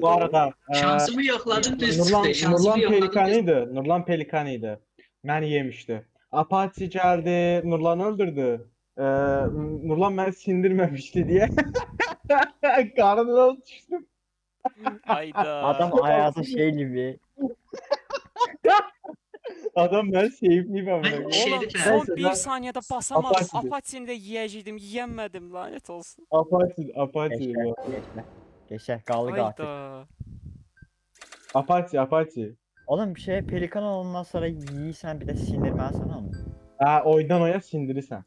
C: Bu arada
J: Şansımı yoxladım düz
C: Nurlan,
J: çıxdı. Şansımı
C: Nurlan
J: yoxladım düz
C: Pelikanıydı. Nurlan Pelikanıydı. Beni yemişti. Apache geldi, Nurlan'ı öldürdü. Nurlan beni sindirmemişti diye. Karnına düştüm.
A: Hayda.
G: Adam ayağısı şey gibi.
C: Adam ben seyifliyim ama.
J: Ben şey-
A: Oğlum
J: Şerifə.
A: son
C: Neyse,
A: bir
C: ben-
A: saniyədə basamadım.
C: Apache'dir.
A: Apache'ni də yeyəcəkdim, yeyəmədim, lanet olsun.
C: Apache
G: Geçer,
C: bu.
G: geçer. Geçer, kaldı katil.
A: Hayda.
C: Apache.
G: Oğlum bir şey pelikan ondan sonra yiysen bir de sindirmezsen onu.
C: Ha, oydan oya sindirirsən.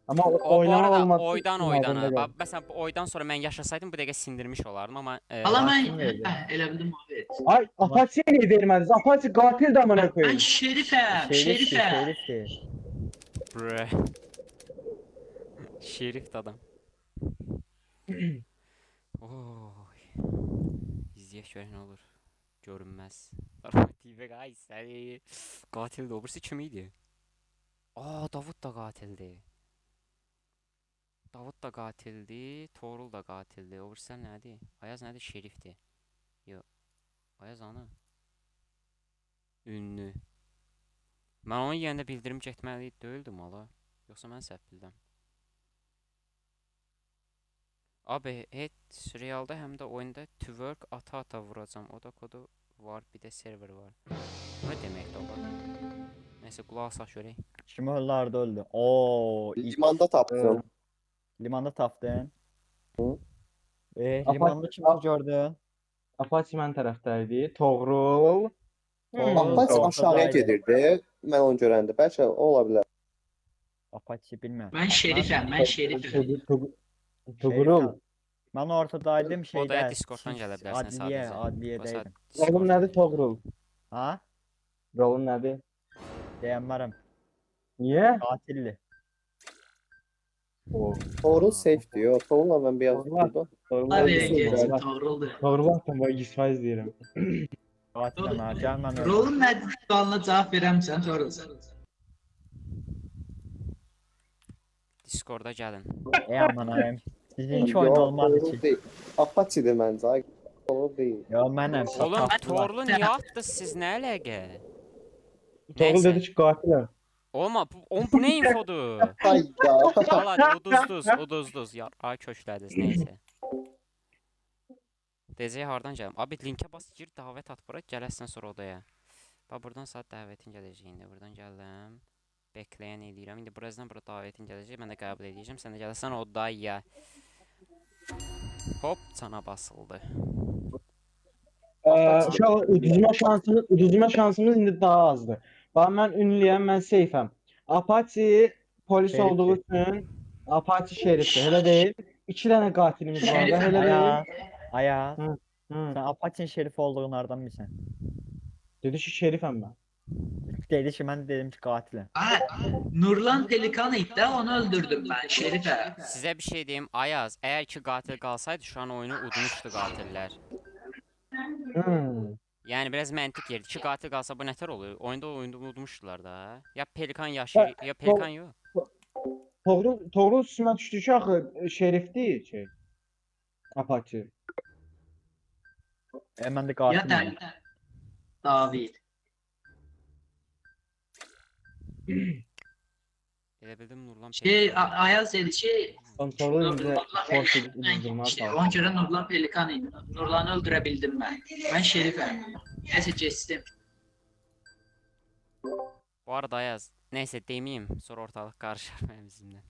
C: Ama
A: O bu
C: oynama
A: arada
C: olmadı.
A: oydan oydana. Məsələn, bu oydan sonra mən yaşasaydım bu dəqiqə sindirmiş olardım, amma
J: Ala mən
G: Hakim verdi.
J: elə bildim Muhammed.
C: Ay Apache'ye niye vermediniz? Apache katil de amına
J: Mən
C: koyayım.
J: şerifəm, şerifəm.
G: Şerifti.
A: Bre. Şerif adam. Oy. İzləyək görək nə olur. Görünməz. TV ay səni. Qatil də obrisi kim idi? Aa, Davud da qatildi. Davud da qatildi, Torul da qatildi. Obrisi nədir? Ayaz nədir? Şerifdir. Yox. Ayaz ana. Ünlü. Mən onu yeyəndə bildirim getməli deyildim hala. Yoxsa mən səhv bildim. Abi, heç realda həm də oyunda twerk ata vuracam. O da kodu var, bir də server var. Bu nə deməkdir o kadar? Nəysə, qulaq asaq görək.
G: Kim öldü öldü. Oo,
F: Limanda tapdım.
G: limanda tapdın.
F: Hı.
G: Limanda kimsə gördün?
C: Apache mən tərəfdəydi. Toğrul.
F: Apache aşağıya gedirdi. Mən onu görəndə. Bəlkə o ola bilər.
G: Apache bilmirəm.
J: Ben şerifim, ben şerifim.
C: Toğrul.
G: Mən ortadaydım
A: O da
G: şeydə.
A: Discord'dan gələ bilərsən
G: Adliyə,
A: sadəcə.
G: adliyədəydim.
C: Rolun nədir Toğrul?
G: Ha?
C: Rolun nədir?
G: Deyənmərəm.
C: Niyə?
G: Qatilli.
F: Toğrul safe diyor. Toğrul'la mən bir
C: Toğrul.
F: yazdım.
J: Allah verin gelsin, doğruldu.
C: Toğrul haqqında 100% deyirəm.
G: Qatillə mən gəl mən öldüm.
J: Rolun nədir? Sualına cavab verəmsən, doğrulsun.
A: Discord'a gəlin.
G: Ey aman ayım. Sizinki oyun olmadı
F: Toğrul
G: ki.
F: deyil. Apache'dir məncə. Ay, Toğrul deyil.
G: Yo mənəm.
A: Oğlum Torlu niyə atdınız siz nə əlaqə?
C: Toğrul
A: Neyse.
C: dedi ki qatiləm.
A: Olma bu ne infodur?
F: Hayda.
A: Valla uduzduz ya. Ay köşlədiz neyse. Dezeye hardan gəlim? Abi linke bas gir davet at bura gələsən sonra odaya. Bax buradan saat davetin gələcək indi. Buradan gəldim. Bekleyen eləyirəm. İndi birazdan bura davetin gələcək. Mən də qəbul edəcəm. Sən də gələsən odaya. Hop sana basıldı.
C: Uşaq uduzma şansımız indi daha azdır. Bax mən ünlüyəm, mən seyfəm. Apache polis
G: Şerifdir.
C: olduğu üçün Apache şerifdir. Elə deyil. 2 dənə qatilimiz var da,
J: Şerifəm,
C: elə
G: Ayaz.
C: deyil.
G: Ayaz.
C: Hı.
G: Sən Apache'nin şerifi olduğunlardan bilsən.
C: Dedi ki şerifəm mən.
G: Dedi ki mən də dedim ki qatiləm.
J: Nurlan Pelikan idi də, onu öldürdüm ben şerifə.
A: Sizə bir şey deyim. Ayaz, əgər ki qatil qalsaydı şu an oyunu udmuşdu qatillər. Yəni biraz məntiq yerdir. 2 qatil qalsa bu nətər olur? Oyunda udmuşdular da. Ya Pelikan yaşayır, ya Pelikan yox.
C: Toğrul üstümə düşdü ki axı şerifdir şey. Apache.
G: Mən də
J: Ya
G: qatiləm.
J: da David.
A: Elə bildim Nurlan
J: Ayaz dedi ki,
C: Toğrul indi force
J: ben
C: udurmağa
J: işte,
C: çalışır.
J: ona göre Nurlan Pelikan idi. Nurlan'ı öldürebildim ben. Ben şerifim. Neyse geçtim.
A: Bu arada Ayaz, neyse demeyeyim. Sonra ortalık karışır benim bizimle.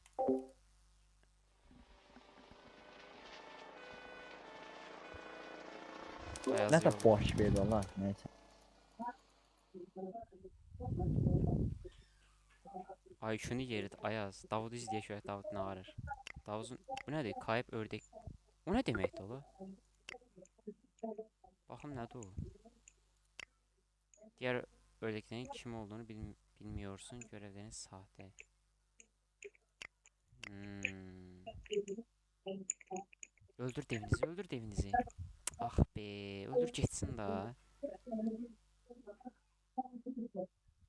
A: Ayaz
G: Nə də
A: yol-
G: boş verdi Allah. Nəysə.
A: Ay şunu yeridi Ayaz. Davud izləyək şöyle Davud ne arır. Davud'un bu nedir? Kayıp ördek. O ne demekti oğlum? Bakın nedir o? Diğer ördeklerin kim olduğunu bilmiyorsun. Görevlerin sahte. Öldür devinizi, öldür devinizi. Ah be, öldür geçsin daha.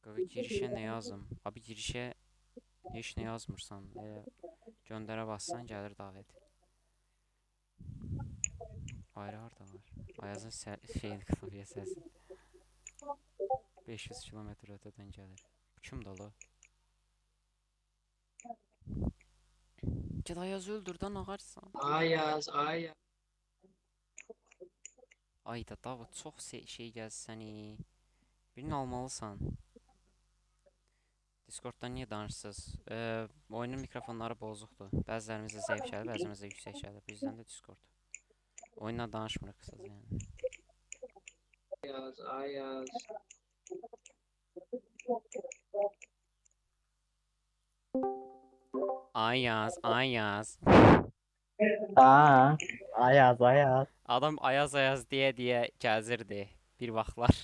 A: Qaqa girişə nə yazım? Abi girişə heç nə yazmırsan. Göndərə bassan gəlir davet. Ayrı harda var? Ayazın şeyin klavye səsi. 500 kilometr ötədən gəlir. Bu kimdir ola? Gəl Ayazı öldür da nağarsan.
J: Ayaz, Ayaz.
A: Ayda Davud çox şey gəlsin səni. Birini almalısan. Discord'dan niyə danışırsınız? Oyunun mikrofonları bozukdur. Bəzilərimizdə zəif gəlir, bəzilərimizdə yüksək gəlir. Bizdən də Discord. Oyundan danışmırıq qısaca yəni.
J: Ayaz, Ayaz.
A: Ayaz, Ayaz.
C: Aa.
G: Ayaz, Ayaz.
A: Adam Ayaz Ayaz deyə gəzirdi bir vaxtlar.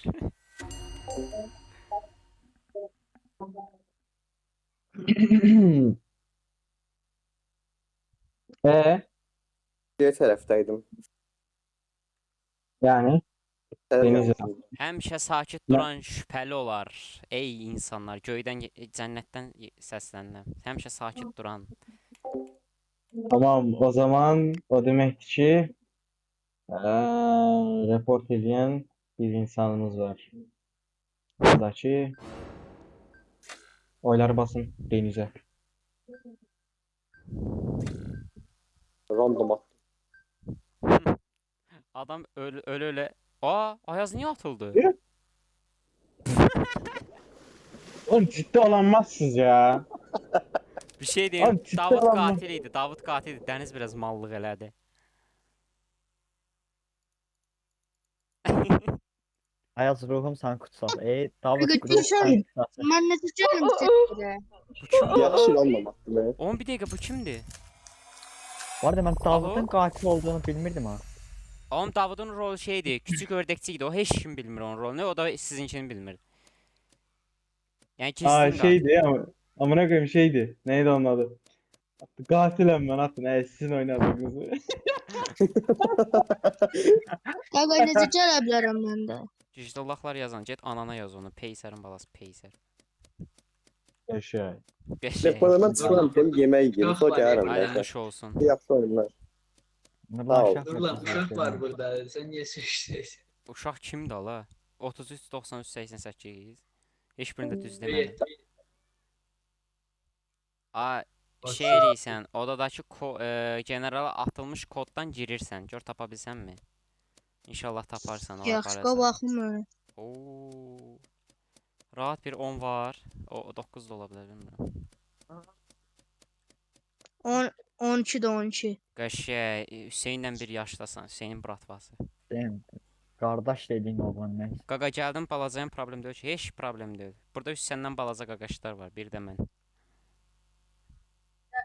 F: Diğer tərəfdəydim.
C: Yani Deniz
A: Həmişə sakit duran şübhəli olar. Ey insanlar, göydən, cənnətdən səslənirəm. Həmişə sakit duran.
C: tamam o zaman o demektir ki report edən bir insanımız var. Buradaki oyları basın Deniz'e.
F: Random at.
A: Adam öyle. Aa, Ayaz niye atıldı?
C: Oğlum ciddi olanmazsınız ya.
A: Bir şey diyeyim.
C: Abi, ciddi
A: Davud
C: adam mı?
A: katiliydi. Davud katiliydi. Deniz biraz mallıq elədi.
G: Ayaz ruhum sen kutsal. Davet
K: Peki,
G: ruhum sen
K: düşün.
G: kutsal.
K: Mən necə gələm sizə?
A: Bu kimdir?
F: Yaxşı olmamalıdır.
A: Oğlum bir dakika bu kimdi?
G: Bu arada ben Davut'un
A: Alo?
G: katil olduğunu bilmirdim ha.
A: Oğlum Davud'un rolu şeydi. Küçük ördekçiydi. O hiç kim bilmir onun rolunu. O da sizinkini bilmir. Yani kesin
C: Şeydi ama amına koyayım şeydi. Neydi onun adı? Katilim ben atın. Sizin oynadığınızı.
K: Qaqa necə gələ bilərəm mən də?
A: Dijitalaklar yazan. Get anana yaz onu. Peyser'in balası Peyser.
C: Yaşa.
A: Beş
F: Telefonumdan çıxıram dedim yemək yeyim. Sonra gəlirəm
A: Aynen
F: mən.
A: nuş olsun.
F: Yaxşı oyunlar.
G: Nurlan
F: ol.
G: şah
J: Dur lan
G: mısın?
J: uşaq var burada. Sen niye sürüştürüyorsun?
A: Uşaq kimdi ala? 33 93 88. Heç birində düz demədim. A şey eləysən, odadakı generala atılmış koddan girirsən. Gör tapa bilsənmi? İnşallah taparsan o
K: Yaxşı,
A: apararsan.
K: baxım mən.
A: Oo. Rahat bir 10 var. O 9 da ola bilər bilmirəm.
K: 12 də 12.
A: Qəşəng Hüseynlə bir yaşdasan. Hüseynin bratvası.
G: Değil Kardeş dediğin oğlan ne?
A: Qaqa gəldim balacayım problem deyil ki. Heç problem deyil. Burada 3 səndən balaca qaqaşlar var. Bir də mən.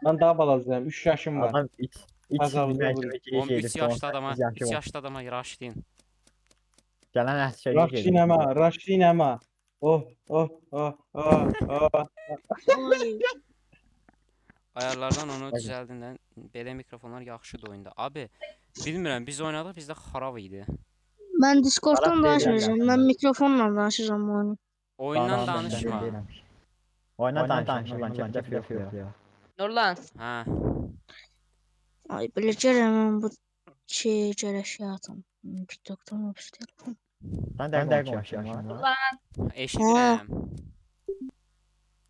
C: Ben daha balazlıyım. 3 yaşım var.
G: Adam iç
C: Azaldı
G: bilmez
C: olur.
G: ki
A: Oğlum 3 yaşlı adama, 3 yaşlı adama raşlayın.
G: Gelen askeri
C: Raşinema, Raşinema. Oh, oh, oh, oh, oh.
K: Oy.
A: Ayarlardan onu düzəldindən belə mikrofonlar yaxşıdır oyunda. Abi, bilmirəm biz oynadıq bizdə xarab idi.
K: Mən Discorddan
G: Taraf
K: danışmayacağım.
G: deyirəm
K: Mən mikrofonla danışacağım bu oyunu.
A: Oyundan danışma.
G: Oyuna danışma lan cəf yox ya.
L: Nurlan.
A: Hə.
K: Ay belə gələm mən bu şey gərək şey atım. TikTokdan yapışdı.
G: Sen de konuşuyorsun.
L: Nurlan.
A: Eşidirəm.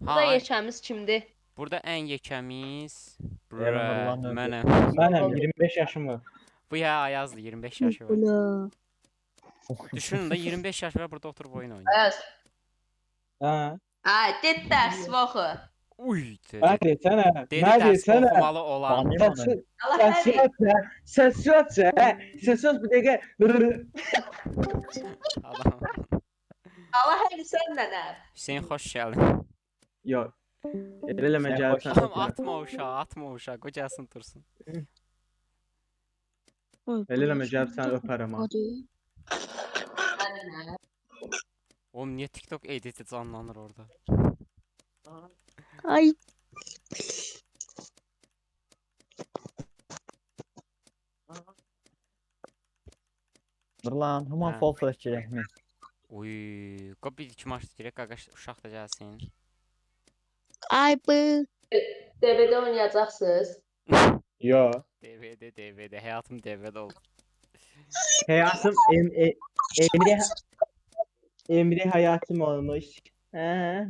L: Burada yeçəmiz kimdir?
A: Burada ən yekəmiz
G: Nurlan öldü.
A: mənəm.
C: Benim 25 yaşım var.
A: Bu ya Ayazlı 25 yaşı var.
K: Bula.
A: Düşünün də 25 yaş var burada oturub oyun oynayır.
L: Ayaz.
C: Ha.
L: Ay, det dərs vaxı.
A: Uy.
C: Ne desene?
A: Dedi
C: Ne
A: dərs
C: desene?
A: oxumalı olan.
G: Banlayayım onu.
L: Allah
C: Sen
L: həri.
C: söz sen söz sen söz bir dakika.
A: Adam.
L: Allah həri sən nənə.
A: Hüseyn xoş gəldin.
C: Yok. Eleme
G: Sen
C: gel
G: hoş-
C: sen.
A: Tamam atma uşağı, atma uşağı. Qocasın dursun.
C: Eleme gel sen öperim ha.
K: Hadi.
A: Oğlum niye TikTok editi canlanır orada?
K: Ay.
G: Nurlan, human
A: Ha.
G: fall flash mi?
A: Uy, qop bir iki maç direkt qaqaş uşaq da gəlsin.
K: Ay bu.
L: DVD oynayacaqsınız.
C: Yo.
A: DVD, həyatım DVD oldu.
C: Hayatım Emre hayatım olmuş. He.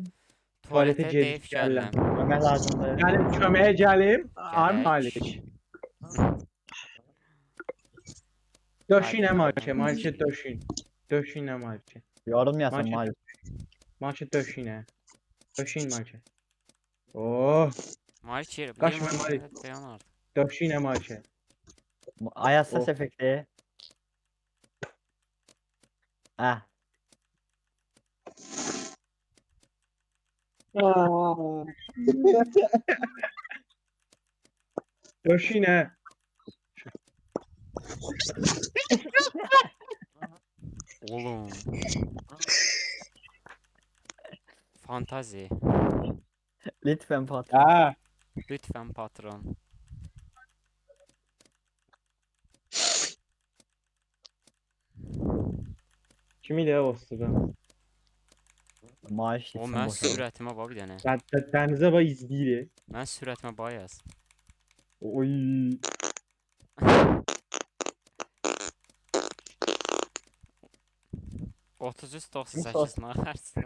A: Tualetə
C: Tualetə
A: deyib
C: gedib gəlirəm.
A: gəlirəm.
G: Ömer lazımdır.
C: Yani kömeğe gelim. Am
A: Gerek.
C: Malik. Döşüne Malik'e. Malik'e döşün. Döşüne Malik'e.
G: Yorum yazın
C: Maçı-
G: Malik.
C: Malik'e döşüne. Döşün Malik'e. Oh.
A: Malik yer.
C: Qaçma, Malik.
A: Dayan artıq.
C: Döşüne Malik'e.
G: Ayaz ses
C: Oh.
G: efekti. Ah.
C: Döşüne.
A: Oğlum. Fantazi.
G: Lütfen patron.
C: Ha.
A: Lütfen patron.
C: Kimiyle o sıra?
G: Maaş
A: O
G: gitsin
A: mən
G: boşa.
A: sürətimə bax bir dənə.
C: Denize bak izleyilir.
A: Mən sürətimə bayaz.
C: Oy.
A: Otuz üç 98 naxarsın.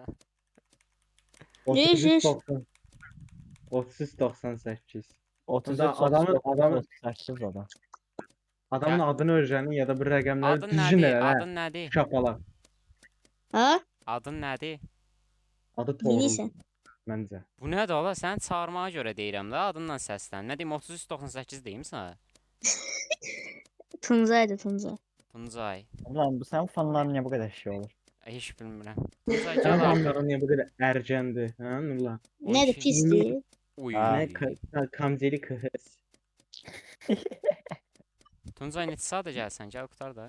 C: 33.98.
G: 33
C: Adamın
G: 38 adam.
C: adamın
A: Ya-
C: adını öğrenin ya da bir rəqəmləri
A: Adın
C: düzgün
A: nədir?
C: elə.
A: Adın nədir?
C: Şapala.
K: Ha?
A: Adın nədir?
C: Adı
K: Neyse.
C: Toğrul. Məncə.
A: Bu nədir ola? Sən çağırmağa görə deyirəm də, adından səslən. Nə deyim 3398 deyim sənə?
K: Tuncay'dı Tuncay.
A: Tuncay.
G: Ulan bu senin fanların niye bu kadar şey olur?
A: Heç bilmirəm.
C: Sən
A: Tuncay gəl.
C: adamların niyə bu qədər ərcəndir, hə Nurlan?
K: Nədir pisdir?
A: Uy.
C: Nə kamzeli kız.
A: Tuncay neçə saata gəlsən? Gəl qutar da.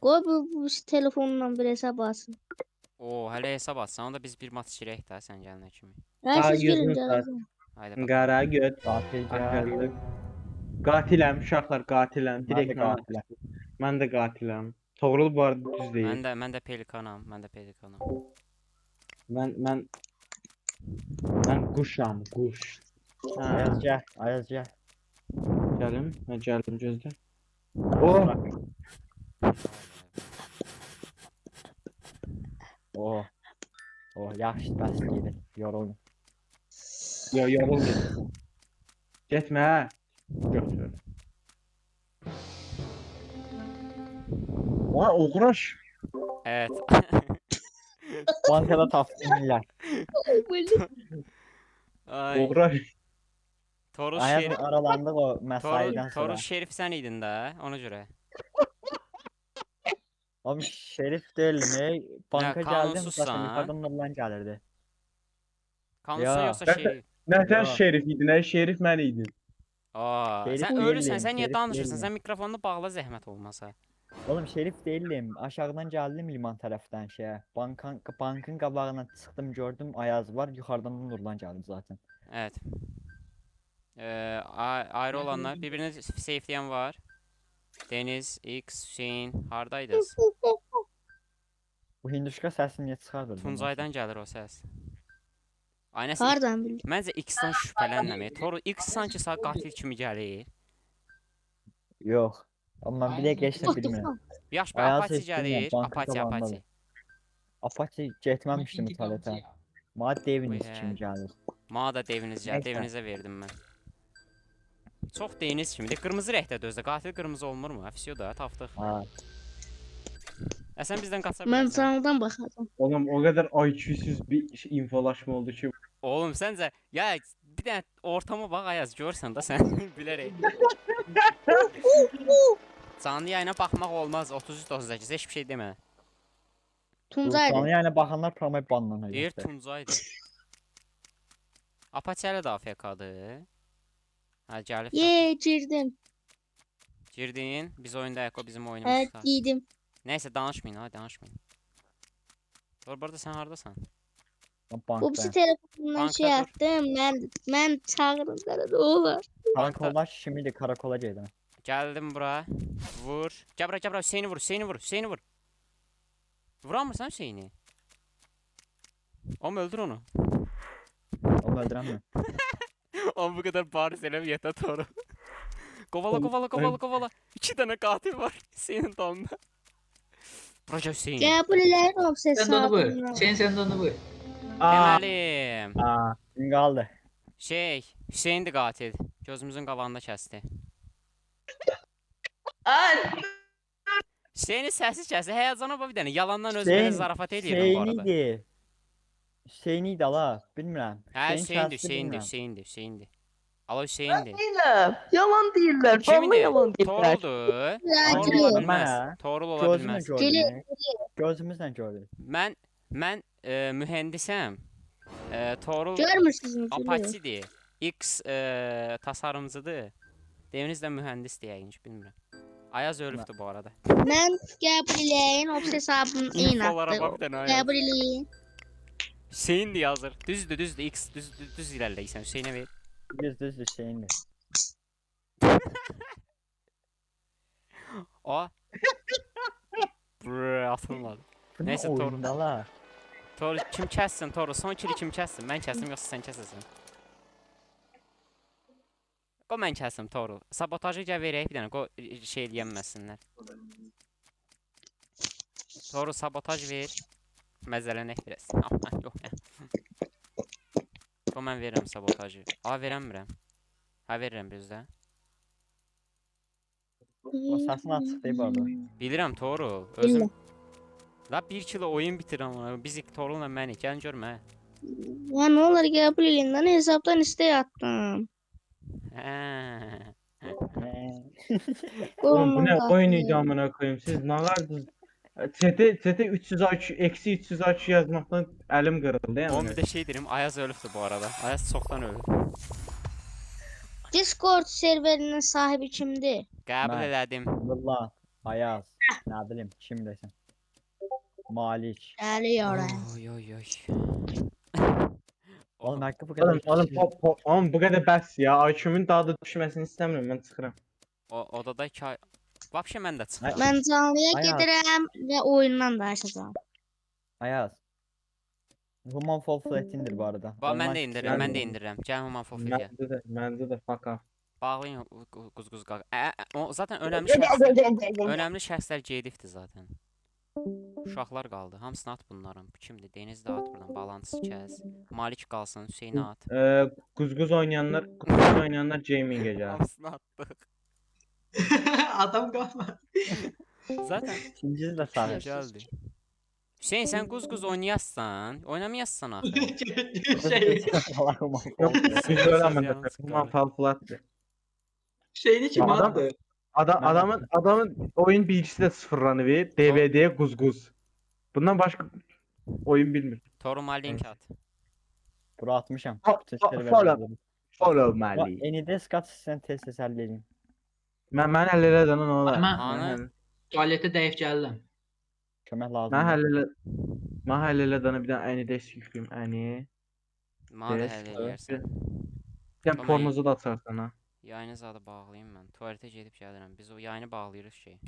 K: Qoy bu telefonla bir hesab alsın.
A: Oo, hələ hesab atsan. Onda biz bir mat içirək də sən gələnə kimi.
K: Hər
C: Aa,
K: siz girin
C: yüzünü
K: gələcəm.
A: Haydi bakalım.
C: Qara göt.
G: Qatil
C: Akıllı. Qatiləm, uşaqlar qatiləm.
G: Mən də
C: Direkt
G: qatiləm.
C: Mən də qatiləm. Toğrul bu arada düz deyil.
A: Mən də pelikanam.
C: Mən quşam, quş. Hə,
G: Ayaz gəl, Ayaz gəl.
C: gəlim, mən gəldim gözlə. Oh,
G: Oh. Oh, yaxşı, bəs gedin. Yoruldum.
C: yoruldum. Getmə. Hə. Götür. Vay, oğraş.
A: Evet.
G: Bankada tapdınlar.
A: Ay.
C: Oğraş.
A: Torus
G: Ayazla
A: Şerif.
G: aralandıq o mesaiden sonra.
A: Torus Şerif sen idin də, ona görə.
G: Abi Şerif değilim. Banka geldim.
A: kanunsuzsan.
G: Zaten yukarıdan Nurlan gelirdi.
A: Kanusun
G: Ya.
A: yoxsa
C: Ben-
A: Şerif?
C: Nə sən
G: Ya.
C: şerif idin, nə şerif mən idim.
A: Aa,
G: Şerif
A: sen
G: değilim,
A: ölürsən, sen niye
G: Şerif
A: danışırsan?
G: değilim.
A: Sen mikrofonunu bağla zəhmət olmasa.
G: Oğlum Şerif değilim. Aşağıdan geldim liman taraftan şeye. Bankın qabağına çıktım gördüm Ayaz var. Yukarıdan Nurlan geldi zaten.
A: Evet. Ayrı olanlar birbirini safe'leyen var. Deniz, X, Hüseyin, hardaydınız?
G: Bu hinduşka sesini niye çıkardın?
A: Tuncaydan gəlir o səs. Aynəsi.
K: Hardan bildin?
A: Məncə X-dan şübhələnməmək. Toru X sanki sağ qatil kimi gəlir.
G: Yok. Ama bir de geçti bilmiyorum.
A: Yaş
G: Ayaz
A: Apache
G: seçtim ya,
A: gəlir.
G: banka
A: Apache,
G: zamanında
A: Apache.
G: Apache getməmişdim tualete. Madde eviniz
A: Uy,
G: kimi gelir.
A: Mana da deviniz gəl,
G: Nəysə.
A: devinizə verdim mən. Çox deyiniz kimdir? Qırmızı rəngdə dözdə. Qatil qırmızı olmurmu? Afisiyo da tapdıq.
G: Ha.
A: Sən bizdən qaça
K: Mən
A: bilərsən.
K: canlıdan baxacağım.
C: Oğlum o kadar IQ'suz bir infolaşma oldu ki.
A: Oğlum səncə ya bir dənə ortama bax Ayaz görsən də sən bilərək. Canlı yayına baxmaq olmaz. 33-38 heç bir şey demə.
K: Tuncaydı.
G: Tuncay yani bakanlar promoy banlanır.
A: Yer Tuncaydır. Apache hələ də AFK-dır. Hə gəlib.
K: Girdim.
A: Girdin. Biz oyundayıq, o bizim
K: Evet
A: oyunumuzda.
K: giydim.
A: Nəysə danışmayın, ha danışmayın. Dur burada sən hardasan?
K: Upsi telefonundan
A: Bankda
K: şey
A: dur.
K: yaptım. Ben çağırdım sana ne olur.
G: Karakollar şimdi karakola geldi.
A: Gəldim bura. Vur. Gəl bura, Hüseyni vur, Hüseyni vur. Vuramırsan Hüseyni? Oğlum öldür onu.
G: Onu öldüren mi?
A: Oğlum bu kadar bariz elem yeter Toru. Kovala. 2 tane katil var Hüseyin'in damında. Proje Hüseyin.
K: Gabriel'in obsesi
J: Sen de onu buyur.
K: adına.
J: Sen de onu buyur.
A: Deməlim.
C: Aa,
G: Gün kaldı.
A: Hüseyin de katil. Gözümüzün qabağında kəsdi.
L: Ay,
A: Hüseyin'in səsi kəsdi. Həyəcana bir dənə yalandan özünə zarafat edirəm bu arada.
G: Hüseyin'iydi. Hüseyin'iydi ala. Bilmirəm.
A: Hə
G: Hüseyin şəxsi bilmirəm.
A: Hüseyin'dir. Ala Hüseyin'dir.
L: değilim. Yalan değiller. Vallahi
A: Kimindir?
L: yalan değiller.
A: Toruldur.
K: Ya,
A: Torul
K: gülüyor.
A: ola bilməz.
G: Mənə
A: Torul ola
G: Gözümlə
A: bilməz.
G: gördüm. Gözümüzlə gördük.
A: Mən mühəndisəm. Torul
K: Görmürsünüz mü?
A: Apache'dir. X tasarımcıdır. Deviniz də mühəndisdir yəqin ki, bilmirəm. Ayaz ölübdür bu arada.
K: Ben Gabriel'in obsesi adını
A: İnfolara bax
K: inattım.
A: bir dənə Ayaz.
K: Gabriel'in.
A: Hüseyin diye yazır. Düzdür X düz ilerleysen Hüseyin'e ver.
G: Düz Hüseyin'di.
A: O. Brrr atılmadı.
G: Bu
A: Neyse,
G: ne
A: Torun.
G: oyunda la?
A: Toru kim kəssin Toru? Son kili kim kəssin? Mən kəssim yoxsa sən kəsəsən? Qoy mən kəssim Toru. Sabotajı gəl verək bir dənə. Qoy şey eləyənməsinlər. Toru sabotaj ver. Məzələnək biraz. Aman yox. Qoy mən verirəm sabotajı. A verəmirəm. Ha verirəm bizdə.
G: O səsini açıq deyib orada.
A: Bilirəm Toru. Özüm. La 1 kilo oyun bitirəm ona. Biz Toru'la məni. Gəlin görmə.
K: Ya ne olur Gabriel'inden hesaptan isteği attım.
A: Hə.
C: oğlum bu ne oyun idi amına koyayım. Siz ne vardınız? Chat'e 300 IQ, eksi 300 IQ yazmaktan əlim qırıldı yəni.
A: Oğlum bir de şey dedim, Ayaz ölübdü bu arada. Ayaz çoktan öldü.
K: Discord serverinin sahibi kimdir?
A: Qəbul
G: Mən.
A: elədim.
G: Valla Ayaz. Ne bileyim kim desin. Malik.
K: Gəlir.
A: Oy oy oy.
G: Oğlum hakkı bu kadar.
C: Oğlum bu qədər bəs ya. IQ-mun daha da düşməsini istəmirəm, mən çıxıram.
A: O odada ki vapşe mən də çıxıram.
K: Mən canlıya
G: Ayaz.
K: gedirəm və oyundan da açacağam.
G: Ayaz. Human Fall Flat'indir bu arada.
A: Ba mən
G: Online
A: də indirirəm, mən də
G: çıkıyor.
A: indirirəm. Gəl Human Fofilya.
C: Məndə də fuck off.
A: Bağlayın quz qaq. O zaten önəmli şəxslər gedibdi zaten. Uşaqlar qaldı. Hamısını at bunların. Bu kimdir? Deniz də at buradan. Bağlantısı kəs. Malik qalsın, Hüseyn at.
C: Quzquz oynayanlar gaming-ə gəlir.
A: Hamısını atdıq.
J: Adam qalmadı.
A: Zaten
G: İkincisi de sağ.
A: gəldi. Hüseyn sen quz oynayassan, oynamayassan axı.
J: Şey,
C: Biz öyrənmədik. Human Fall Flat-dır.
J: şeyini kim
C: Adam-
J: attı?
C: Adamın oyun bilgisi də sıfırlanıb, DVD quzquz. Bundan başqa oyun bilmir.
A: Toruma link at.
G: Bura atmışam.
C: Fo-
G: Bütün
C: fo-
G: serverleri
C: follow.
G: buldum.
C: Follow
G: Bak,
C: Mali.
G: Enides kaç sen test eserlerin.
C: Mən həll elədən nə olar?
J: Mən tualetə dəyib gəldim.
G: Kömək lazım.
C: Mən həll elədən bir dənə əni də yükləyim, əni.
A: Mənə
C: Yes,
A: həll eləyərsən.
C: Bir dənə formuzu da açarsan ha.
A: Yayını zadı bağlayayım mən. Tualetə gedib gəlirəm. Biz o yayını bağlayırıq şey.